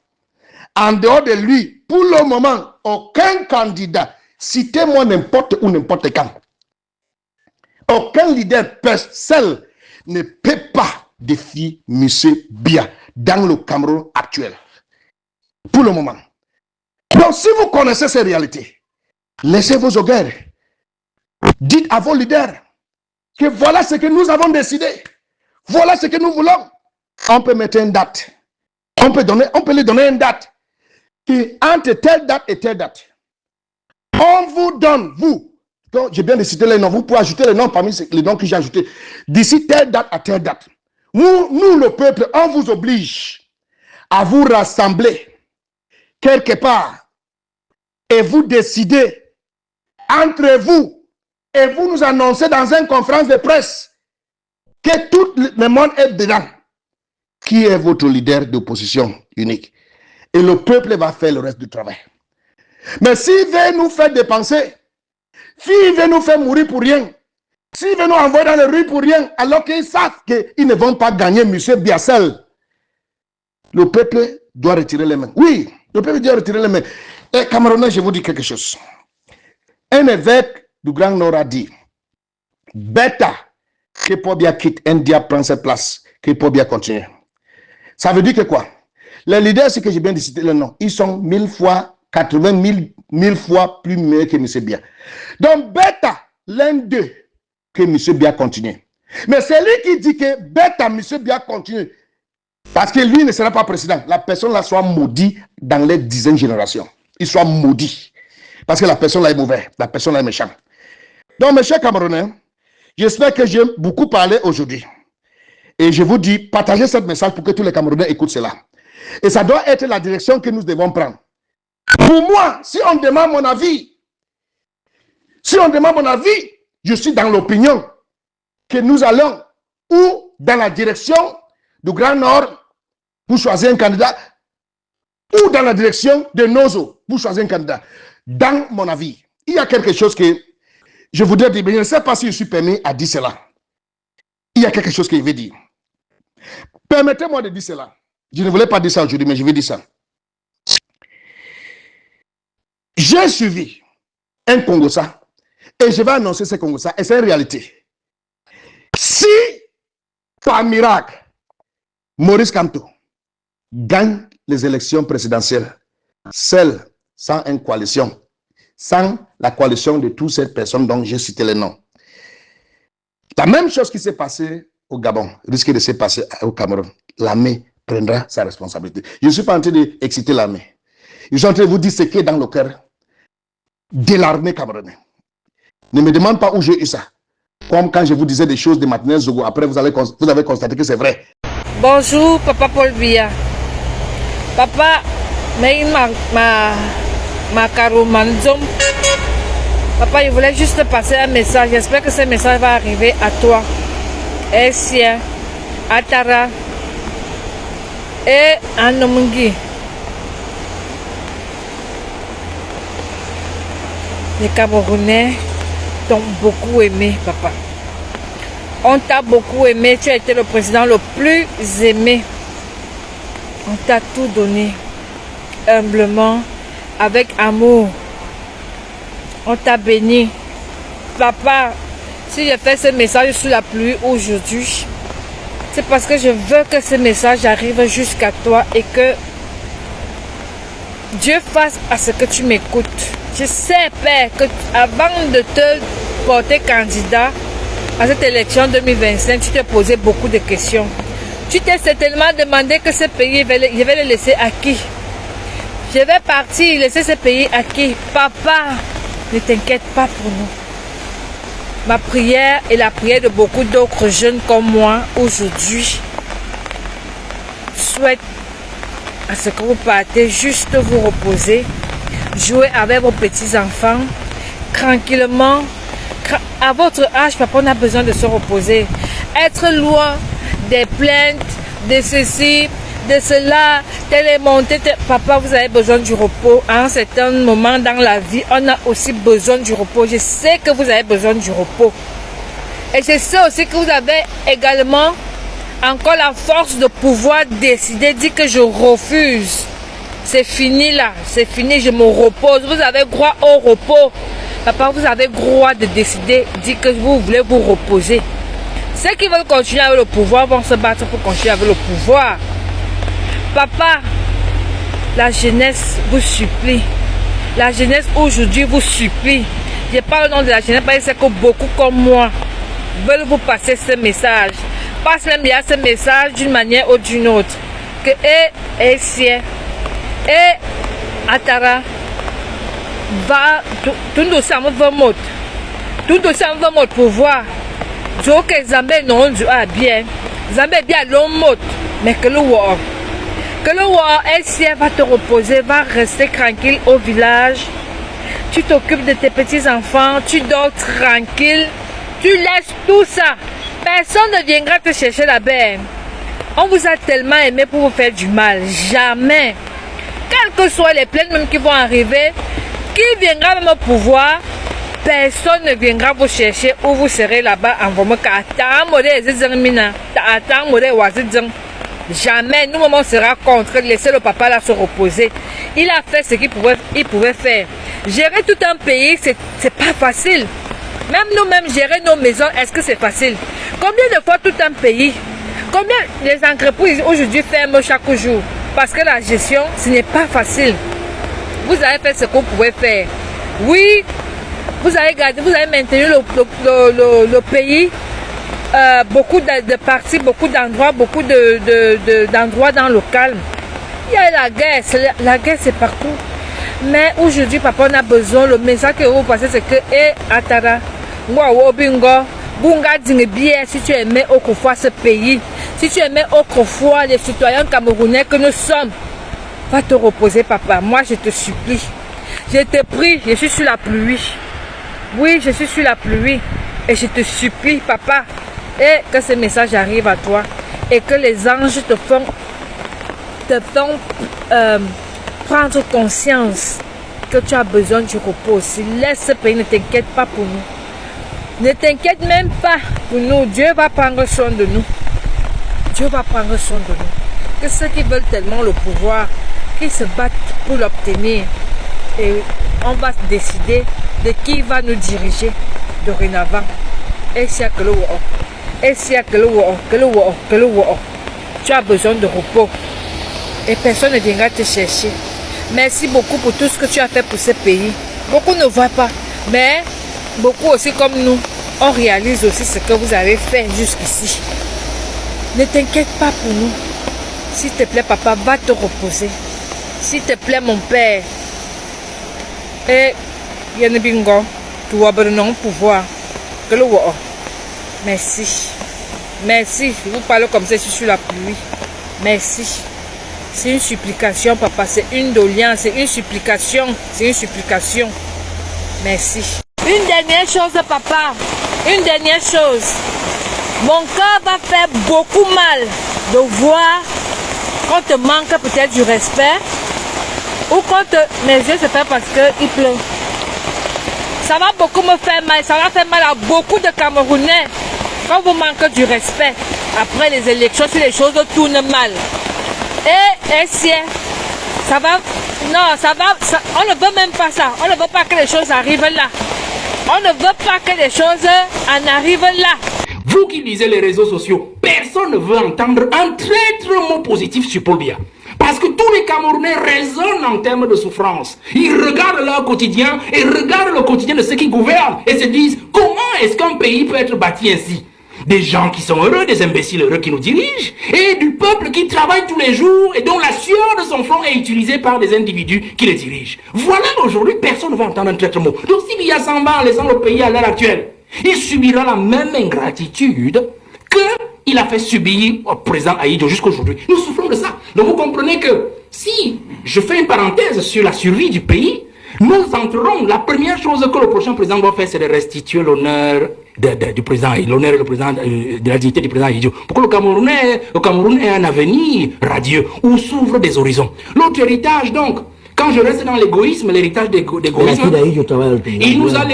En dehors de lui, pour le moment, aucun candidat, citez-moi n'importe où, n'importe quand. Aucun leader seul ne peut pas défier M. Biya dans le Cameroun actuel. Pour le moment. Donc, si vous connaissez ces réalités, laissez vos orgueils. Dites à vos leaders que voilà ce que nous avons décidé. Voilà ce que nous voulons. On peut mettre une date. On peut lui donner une date. Qui entre telle date et telle date. On vous donne, vous, donc j'ai bien de citer les noms, vous pouvez ajouter les noms parmi les noms que j'ai ajoutés. D'ici telle date à telle date. Nous, le peuple, on vous oblige à vous rassembler quelque part et vous décidez entre vous et vous nous annoncez dans une conférence de presse que tout le monde est dedans. Qui est votre leader d'opposition unique? Et le peuple va faire le reste du travail. Mais s'il veut nous faire dépenser, s'il veut nous faire mourir pour rien, s'il veut nous envoyer dans les rues pour rien, alors qu'ils savent qu'ils ne vont pas gagner M. Biassel, le peuple doit retirer les mains. Oui, le peuple doit retirer les mains. Et Camerounais, je vous dis quelque chose. Un évêque du Grand Nord a dit, bêta, que Pobia quitte, India prend cette place, que Pobia continue. Ça veut dire que quoi? Les leaders, c'est que j'ai bien décidé le nom, ils sont 1000 fois, 80 000 fois plus meilleurs que M. Bia. Donc, bêta, l'un d'eux, que M. Bia continue. Mais c'est lui qui dit que bêta, M. Bia continue. Parce que lui ne sera pas président. La personne là soit maudite dans les dizaines de générations. Il soit maudit. Parce que la personne là est mauvaise. La personne là est méchante. Donc, mes chers Camerounais, j'espère que j'ai beaucoup parlé aujourd'hui. Et je vous dis, partagez ce message pour que tous les Camerounais écoutent cela. Et ça doit être la direction que nous devons prendre. Pour moi, si on demande mon avis, je suis dans l'opinion que nous allons ou dans la direction du Grand Nord pour choisir un candidat, ou dans la direction de Nozo pour choisir un candidat. Dans mon avis, il y a quelque chose que je voudrais dire, mais je ne sais pas si je suis permis à dire cela. Il y a quelque chose que je vais dire. Permettez-moi de dire cela. Je ne voulais pas dire ça aujourd'hui, mais je vais dire ça. J'ai suivi un Congossa et je vais annoncer ce Congossa et c'est une réalité. Si, par miracle, Maurice Kamto gagne les élections présidentielles, seul, sans une coalition, sans la coalition de toutes ces personnes dont j'ai cité les noms. La même chose qui s'est passée au Gabon risque de se passer au Cameroun. L'armée prendra sa responsabilité. Je ne suis pas en train d'exciter l'armée. Je suis en train de vous dire ce qui est dans le cœur de l'armée camerounaise. Ne me demande pas où j'ai eu ça. Comme quand je vous disais des choses de Martinez Zogo, après vous avez constaté que c'est vrai. Bonjour, Papa Paul Biya. Papa, mais ma caro manzom. Papa, je voulais juste passer un message. J'espère que ce message va arriver à toi, Essien, à Tara et à Nomungi. Les Camerounais t'ont beaucoup aimé, papa. On t'a beaucoup aimé. Tu as été le président le plus aimé. On t'a tout donné humblement, avec amour. On t'a béni. Papa, si je fais ce message sous la pluie aujourd'hui, c'est parce que je veux que ce message arrive jusqu'à toi et que Dieu fasse à ce que tu m'écoutes. Je sais, Père, que avant de te porter candidat à cette élection 2025, tu t'es posé beaucoup de questions. Tu t'es certainement demandé que ce pays, je vais le laisser à qui? Je vais partir, laisser ce pays à qui? Papa, ne t'inquiète pas pour nous. Ma prière et la prière de beaucoup d'autres jeunes comme moi aujourd'hui souhaite à ce que vous partez juste vous reposer, jouer avec vos petits-enfants, tranquillement. À votre âge, papa, on a besoin de se reposer. Être loin des plaintes, de ceci, de cela, telle est montée. Papa, vous avez besoin du repos. À un certain moment dans la vie, on a aussi besoin du repos. Je sais que vous avez besoin du repos. Et je sais aussi que vous avez également encore la force de pouvoir décider, dire que je refuse. C'est fini là, c'est fini, je me repose. Vous avez droit au repos. Papa, vous avez droit de décider, dire que vous voulez vous reposer. Ceux qui veulent continuer avec le pouvoir vont se battre pour continuer avec le pouvoir. Papa, la jeunesse vous supplie. La jeunesse aujourd'hui vous supplie. Je parle au nom de la jeunesse parce que c'est que beaucoup comme moi veulent vous passer ce message. Passe même bien ce message d'une manière ou d'une autre. Que Essien et Atara va tout doucement va mot. Tout doucement va mot pouvoir. Je que Zambé non du bien. Zambé bien l'homme mot. Mais que le war. Que le war, elle va te reposer, va rester tranquille au village. Tu t'occupes de tes petits-enfants, tu dors tranquille. Tu laisses tout ça. Personne ne viendra te chercher là-bas. On vous a tellement aimé pour vous faire du mal. Jamais. Quelles que soient les plaintes même qui vont arriver, qui viendra même au pouvoir, personne ne viendra vous chercher où vous serez là-bas en vous jamais. Nous, maman sera contre. Laissez le papa là se reposer. Il a fait ce qu'il pouvait faire. Gérer tout un pays, c'est pas facile. Même nous-mêmes, gérer nos maisons, est-ce que c'est facile? Combien de fois tout un pays, combien les entreprises aujourd'hui ferment chaque jour? Parce que la gestion, ce n'est pas facile. Vous avez fait ce que vous pouvez faire. Oui, vous avez gardé, vous avez maintenu le pays. Beaucoup de parties, beaucoup d'endroits, beaucoup d'endroits dans le calme. Il y a la guerre c'est partout. Mais aujourd'hui, papa, on a besoin, le message que vous passez, c'est que, Atara, si tu aimais autrefois ce pays, si tu aimais autrefois les citoyens camerounais que nous sommes, va te reposer, papa. Moi, je te supplie. Je te prie, je suis sur la pluie. Oui, je suis sur la pluie. Et je te supplie, papa, et que ce message arrive à toi. Et que les anges te font prendre conscience que tu as besoin du repos aussi. Laisse ce pays, ne t'inquiète pas pour nous. Ne t'inquiète même pas pour nous. Dieu va prendre soin de nous. Dieu va prendre soin de nous. Que ceux qui veulent tellement le pouvoir, qu'ils se battent pour l'obtenir. Et on va décider de qui va nous diriger dorénavant. Et si tu as besoin de repos. Et personne ne viendra te chercher. Merci beaucoup pour tout ce que tu as fait pour ce pays. Beaucoup ne voient pas. Mais beaucoup aussi comme nous, on réalise aussi ce que vous avez fait jusqu'ici. Ne t'inquiète pas pour nous. S'il te plaît, papa, va te reposer. S'il te plaît, mon père. Et Yanebingo, tu vas non pouvoir. Merci. Merci. Je vous parle comme ça, je suis sur la pluie. Merci. C'est une supplication, papa. C'est une doléance. C'est une supplication. C'est une supplication. Merci. Une dernière chose, papa. Une dernière chose. Mon cœur va faire beaucoup mal de voir qu'on te manque peut-être du respect ou quand mes yeux se font parce qu'il pleut. Ça va beaucoup me faire mal. Ça va faire mal à beaucoup de Camerounais quand vous manquez du respect. Après les élections, si les choses tournent mal. Et si ça va, non, ça va, on ne veut même pas ça. On ne veut pas que les choses arrivent là. On ne veut pas que les choses en arrivent là. Vous qui lisez les réseaux sociaux, personne ne veut entendre un traître mot positif sur Paul Biya. Parce que tous les Camerounais raisonnent en termes de souffrance. Ils regardent leur quotidien et regardent le quotidien de ceux qui gouvernent et se disent comment est-ce qu'un pays peut être bâti ainsi? Des gens qui sont heureux, des imbéciles heureux qui nous dirigent, et du peuple qui travaille tous les jours et dont la sueur de son front est utilisée par des individus qui les dirigent. Voilà, aujourd'hui, personne ne va entendre un traître mot. Donc si Biya s'en va en laissant le pays à l'heure actuelle, il subira la même ingratitude qu'il a fait subir au président Ahidjo jusqu'aujourd'hui. Nous souffrons de ça. Donc vous comprenez que si je fais une parenthèse sur la survie du pays, nous entrerons. La première chose que le prochain président doit faire, c'est de restituer l'honneur du président, l'honneur de la dignité du président Ahidjo. Pour que le Cameroun ait un avenir radieux où s'ouvrent des horizons. L'autre héritage, donc, quand je reste dans l'égoïsme, l'héritage d'égoïsme, il nous a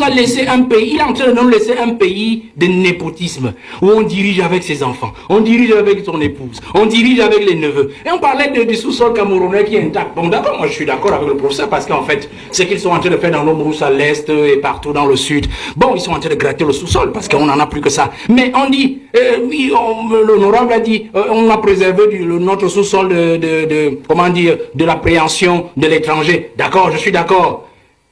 laissé un pays, il est en train de nous laisser un pays de népotisme, où on dirige avec ses enfants, on dirige avec son épouse, on dirige avec les neveux. Et on parlait du sous-sol camerounais qui est intact. Bon d'accord, moi je suis d'accord avec le professeur, parce qu'en fait, ce qu'ils sont en train de faire dans nos brousses à l'est et partout dans le sud, bon, ils sont en train de gratter le sous-sol, parce qu'on n'en a plus que ça. Mais on dit, l'honorable a dit, on a préservé notre sous-sol de l'appréhension de l'étranger. D'accord, je suis d'accord.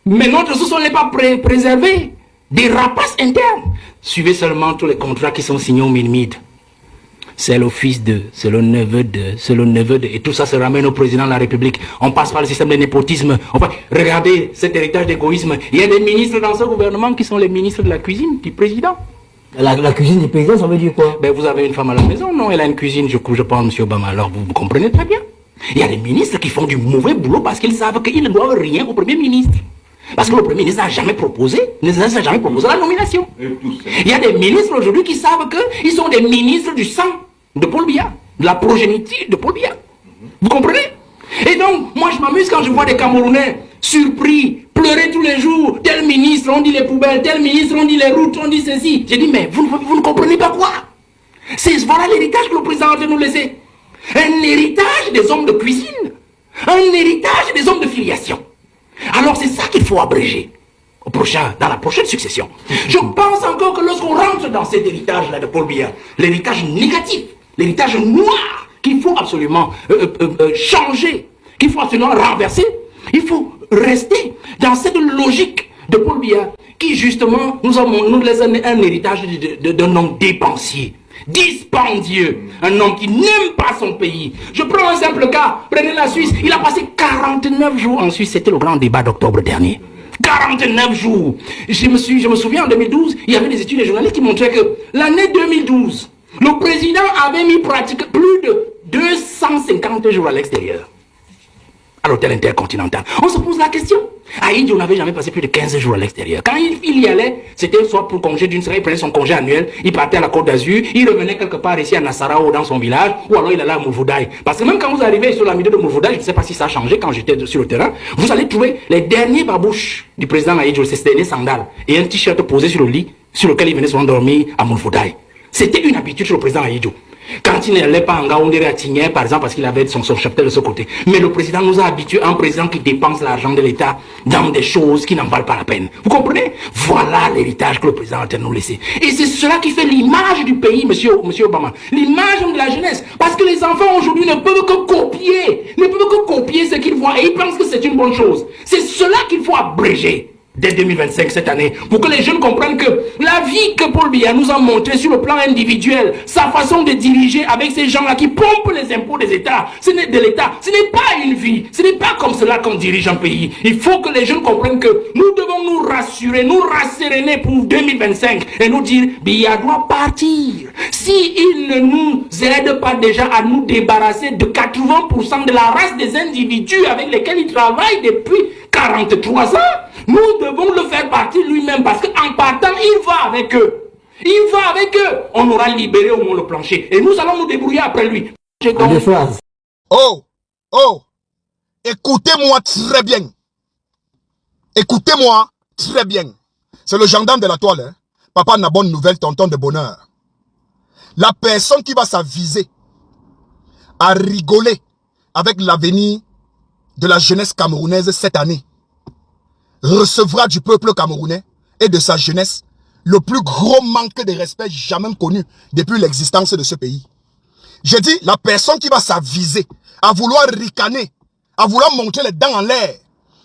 Mais notre sous-sol n'est pas préservé des rapaces internes. Suivez seulement tous les contrats qui sont signés au Minimid. c'est le fils de, c'est le neveu de, c'est le neveu de, et tout ça se ramène au président de la République. On passe par le système de népotisme. Enfin, regardez cet héritage d'égoïsme. Il y a des ministres dans ce gouvernement qui sont les ministres de la cuisine du président. La cuisine du président, ça veut dire quoi? Ben, vous avez une femme à la maison, non? Elle a une cuisine, je pense, M. Obama. Alors, vous comprenez très bien. Il y a des ministres qui font du mauvais boulot parce qu'ils savent qu'ils ne doivent rien au Premier ministre. Parce que le Premier ministre n'a jamais proposé, la nomination. Il y a des ministres aujourd'hui qui savent qu'ils sont des ministres du sang de Paul Biya, de la progéniture de Paul Biya. Vous comprenez? Et donc, moi je m'amuse quand je vois des Camerounais surpris, pleurer tous les jours. Tel ministre, on dit les poubelles, tel ministre, on dit les routes, on dit ceci. J'ai dit, mais vous ne comprenez pas quoi? Voilà l'héritage que le président a de nous laisser. Un héritage des hommes de cuisine. Un héritage des hommes de filiation. Alors c'est ça qu'il faut abréger dans la prochaine succession. Je pense encore que lorsqu'on rentre dans cet héritage-là de Paul Biya, l'héritage négatif, l'héritage noir, qu'il faut absolument changer, qu'il faut absolument renverser, il faut rester dans cette logique de Paul Biya qui justement nous laisse un héritage d'un homme dépensier, dispendieux, un homme qui n'aime pas son pays. Je prends un simple cas, prenez la Suisse, il a passé 49 jours en Suisse, c'était le grand débat d'octobre dernier. 49 jours. Je me souviens en 2012, il y avait des études des journalistes qui montraient que l'année 2012, le président avait mis pratiquement plus de 250 jours à l'extérieur. À l'hôtel intercontinental. On se pose la question. À Haïti, on n'avait jamais passé plus de 15 jours à l'extérieur. Quand il y allait, c'était soit pour congé d'une semaine, il prenait son congé annuel, il partait à la Côte d'Azur, il revenait quelque part ici à Nassarao dans son village, ou alors il allait à Mourvoudaï. Parce que même quand vous arrivez sur la milieu de Mourvoudaï, je ne sais pas si ça a changé quand j'étais sur le terrain, vous allez trouver les derniers babouches du président Haïti, ces derniers sandales, et un t-shirt posé sur le lit, sur lequel il venait souvent dormir à Mourvoudaï. C'était une habitude sur le président Haïti. Quand il n'allait pas en Gaoundéré à Tigné, par exemple, parce qu'il avait son cheptel de ce côté. Mais le président nous a habitués à un président qui dépense l'argent de l'État dans des choses qui n'en valent pas la peine. Vous comprenez? Voilà l'héritage que le président a nous laisser. Et c'est cela qui fait l'image du pays, monsieur Obama. L'image de la jeunesse. Parce que les enfants aujourd'hui ne peuvent que copier ce qu'ils voient. Et ils pensent que c'est une bonne chose. C'est cela qu'il faut abréger dès 2025, cette année, pour que les jeunes comprennent que la vie que Paul Biya nous a montrée sur le plan individuel, sa façon de diriger avec ces gens-là qui pompent les impôts des États, ce n'est pas une vie, ce n'est pas comme cela qu'on dirige un pays. Il faut que les jeunes comprennent que nous devons nous rassurer, nous rasséréner pour 2025 et nous dire, Biya doit partir. S'il ne nous aide pas déjà à nous débarrasser de 80% de la race des individus avec lesquels il travaille depuis 43 ans, nous devons le faire partir lui-même parce qu'en partant, il va avec eux. Il va avec eux. On aura libéré au moins le plancher. Et nous allons nous débrouiller après lui. Des phrases. Oh, écoutez-moi très bien. Écoutez-moi très bien. C'est le gendarme de la toile. Hein? Papa n'a bonne nouvelle, tonton de bonheur. La personne qui va s'aviser à rigoler avec l'avenir de la jeunesse camerounaise cette année recevra du peuple camerounais et de sa jeunesse le plus gros manque de respect jamais connu depuis l'existence de ce pays. Je dis, la personne qui va s'aviser à vouloir ricaner, à vouloir monter les dents en l'air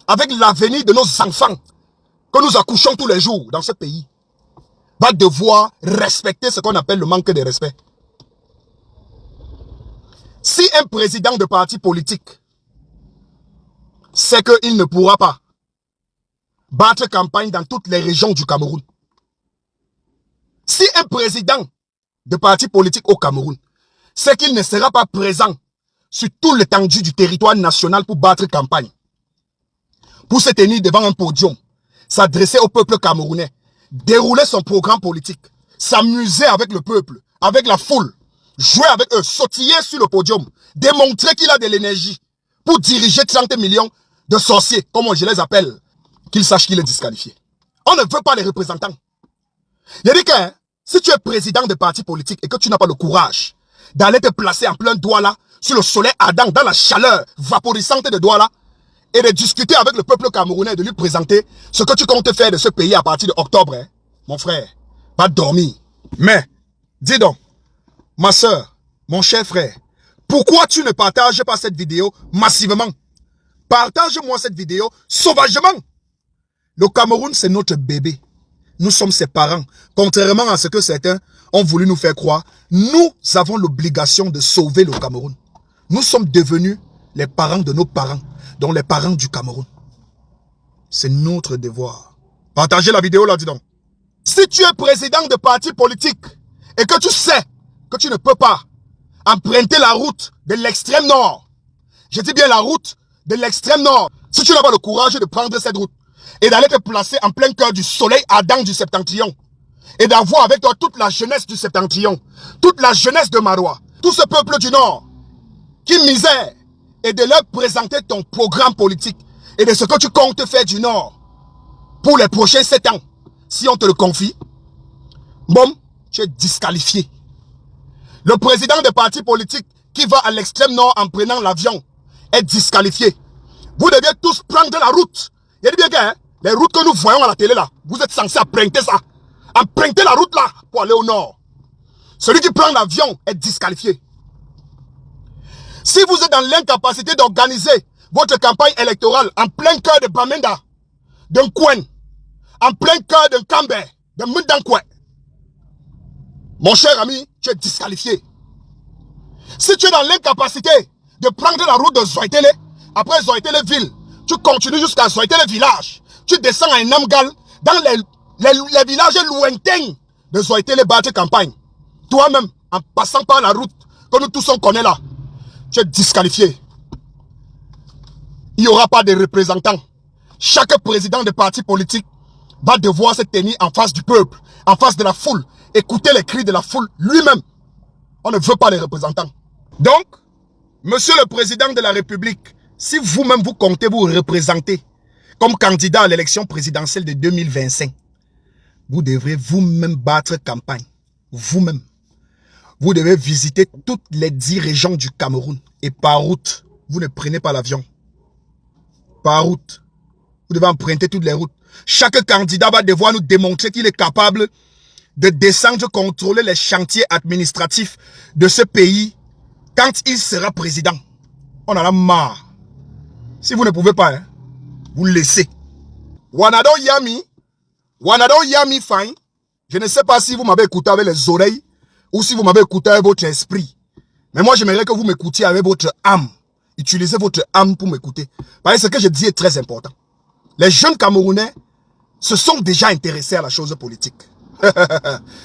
avec l'avenir de nos enfants que nous accouchons tous les jours dans ce pays, va devoir respecter ce qu'on appelle le manque de respect. Si un président de parti politique sait qu'il ne pourra pas battre campagne dans toutes les régions du Cameroun, si un président de parti politique au Cameroun sait qu'il ne sera pas présent sur tout l'étendue du territoire national pour battre campagne, pour se tenir devant un podium, s'adresser au peuple camerounais, dérouler son programme politique, s'amuser avec le peuple, avec la foule, jouer avec eux, sautiller sur le podium, démontrer qu'il a de l'énergie pour diriger 30 millions de sorciers, comme je les appelle, qu'il sache qu'il est disqualifié. On ne veut pas les représentants. Il dit que si tu es président de parti politique et que tu n'as pas le courage d'aller te placer en plein Douala, sur le soleil ardent, dans la chaleur vaporisante de Douala, et de discuter avec le peuple camerounais, de lui présenter ce que tu comptes faire de ce pays à partir d'octobre, hein, mon frère, va dormir. Mais, dis donc, ma soeur, mon cher frère, pourquoi tu ne partages pas cette vidéo massivement? Partage-moi cette vidéo sauvagement. Le Cameroun, c'est notre bébé. Nous sommes ses parents. Contrairement à ce que certains ont voulu nous faire croire, nous avons l'obligation de sauver le Cameroun. Nous sommes devenus les parents de nos parents, donc les parents du Cameroun. C'est notre devoir. Partagez la vidéo là, dis donc. Si tu es président de parti politique et que tu sais que tu ne peux pas emprunter la route de l'extrême nord, je dis bien la route de l'extrême nord, si tu n'as pas le courage de prendre cette route et d'aller te placer en plein cœur du soleil ardent du Septentrion et d'avoir avec toi toute la jeunesse du Septentrion, toute la jeunesse de Marois, tout ce peuple du nord qui misère, et de leur présenter ton programme politique et de ce que tu comptes faire du nord pour les prochains 7 ans, si on te le confie, bon, tu es disqualifié. Le président de parti politique qui va à l'extrême nord en prenant l'avion est disqualifié. Vous devez tous prendre la route. Il dit bien que hein, les routes que nous voyons à la télé là, vous êtes censés emprunter ça. Emprunter la route là pour aller au nord. Celui qui prend l'avion est disqualifié. Si vous êtes dans l'incapacité d'organiser votre campagne électorale en plein cœur de Bamenda, d'un Coin, en plein cœur d'un Cambé, de Mundankwe, mon cher ami, tu es disqualifié. Si tu es dans l'incapacité de prendre la route de Zoïtele, après Zoïtele ville, tu continues jusqu'à Zoïtele village, tu descends à Namgal, dans les villages lointains de Zoïtele battre campagne. Toi-même, en passant par la route que nous tous on connaît là, tu es disqualifié. Il n'y aura pas de représentants. Chaque président de parti politique va devoir se tenir en face du peuple, en face de la foule, écouter les cris de la foule lui-même. On ne veut pas les représentants. Donc, monsieur le président de la République, si vous-même vous comptez vous représenter comme candidat à l'élection présidentielle de 2025, vous devrez vous-même battre campagne. Vous-même. Vous devez visiter toutes les 10 régions du Cameroun. Et par route, vous ne prenez pas l'avion. Par route. Vous devez emprunter toutes les routes. Chaque candidat va devoir nous démontrer qu'il est capable de descendre contrôler les chantiers administratifs de ce pays quand il sera président. On en a marre. Si vous ne pouvez pas, hein, vous laissez. Wanado Yami Fine. Je ne sais pas si vous m'avez écouté avec les oreilles ou si vous m'avez écouté avec votre esprit. Mais moi, j'aimerais que vous m'écoutiez avec votre âme. Utilisez votre âme pour m'écouter. Parce que ce que je dis est très important. Les jeunes Camerounais se sont déjà intéressés à la chose politique.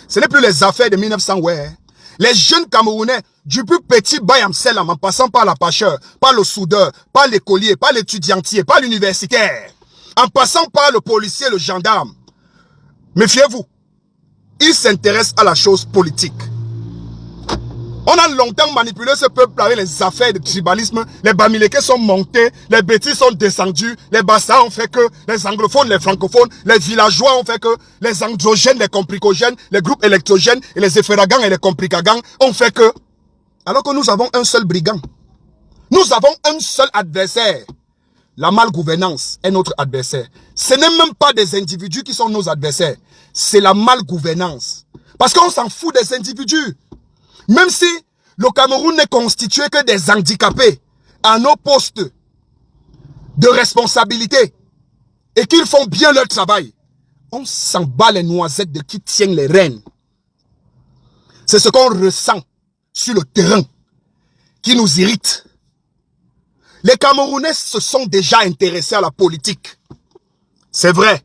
Ce n'est plus les affaires de 1900, ouais. Les jeunes Camerounais, du plus petit Bayamselam, en passant par la pâcheur, par le soudeur, par l'écolier, par l'étudiantier, par l'universitaire, en passant par le policier, le gendarme, méfiez-vous, ils s'intéressent à la chose politique. On a longtemps manipulé ce peuple avec les affaires de tribalisme. Les Bamileke sont montés, les Bétis sont descendus, les Bassa ont fait que, les anglophones, les francophones, les villageois ont fait que, les androgènes, les compricogènes, les groupes électrogènes, et les efféragans et les compricagans ont fait que. Alors que nous avons un seul brigand. Nous avons un seul adversaire. La malgouvernance est notre adversaire. Ce n'est même pas des individus qui sont nos adversaires. C'est la malgouvernance. Parce qu'on s'en fout des individus. Même si le Cameroun n'est constitué que des handicapés à nos postes de responsabilité et qu'ils font bien leur travail, on s'en bat les noisettes de qui tient les rênes. C'est ce qu'on ressent sur le terrain qui nous irrite. Les Camerounais se sont déjà intéressés à la politique. C'est vrai.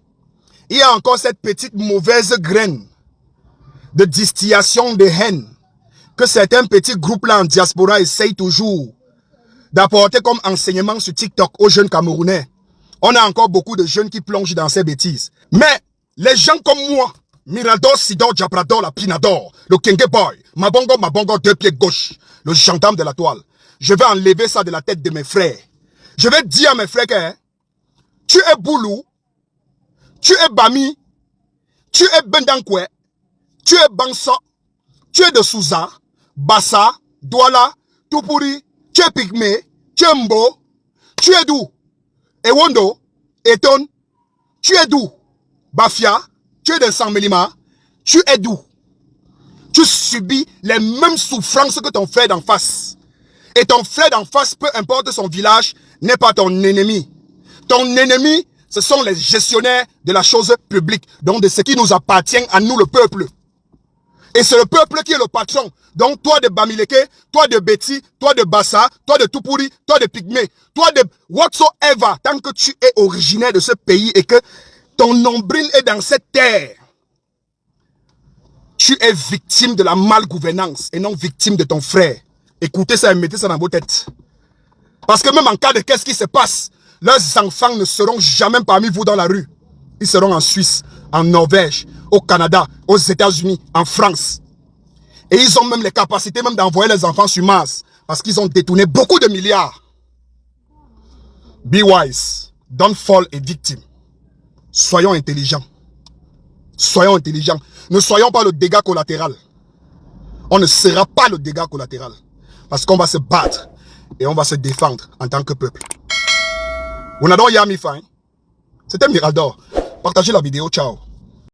Il y a encore cette petite mauvaise graine de distillation de haine que certains petits groupes là en diaspora essayent toujours d'apporter comme enseignement sur TikTok aux jeunes Camerounais. On a encore beaucoup de jeunes qui plongent dans ces bêtises. Mais les gens comme moi, Mirador, Sidor, Jabrador, la Pinador, le Kenge Boy, Mabongo, 2 pieds gauche, le gendarme de la toile, je vais enlever ça de la tête de mes frères. Je vais dire à mes frères que hein, tu es Boulou, tu es Bami, tu es Bendankwe, tu es Banso, tu es de Souza, Bassa, Douala, Tupuri, tu es Pygmé, tu es Mbo, tu es d'où? Ewondo, Eton, tu es d'où? Bafia, tu es de Saint-Mélima, tu es d'où? Tu subis les mêmes souffrances que ton frère d'en face. Et ton frère d'en face, peu importe son village, n'est pas ton ennemi. Ton ennemi, ce sont les gestionnaires de la chose publique, donc de ce qui nous appartient à nous le peuple. Et c'est le peuple qui est le patron. Donc toi de Bamileke, toi de Betty, toi de Bassa, toi de Tupuri, toi de Pygmée, toi de whatsoever, tant que tu es originaire de ce pays et que ton nombril est dans cette terre, tu es victime de la malgouvernance et non victime de ton frère. Écoutez ça et mettez ça dans vos têtes. Parce que même en cas de qu'est-ce qui se passe, leurs enfants ne seront jamais parmi vous dans la rue. Ils seront en Suisse, en Norvège, au Canada, aux États-Unis, en France. Et ils ont même les capacités même d'envoyer les enfants sur Mars. Parce qu'ils ont détourné beaucoup de milliards. Be wise. Don't fall a victim. Soyons intelligents. Soyons intelligents. Ne soyons pas le dégât collatéral. On ne sera pas le dégât collatéral. Parce qu'on va se battre. Et on va se défendre en tant que peuple. Vous n'adorez Yami Fin. C'était Miraldor. Partagez la vidéo. Ciao.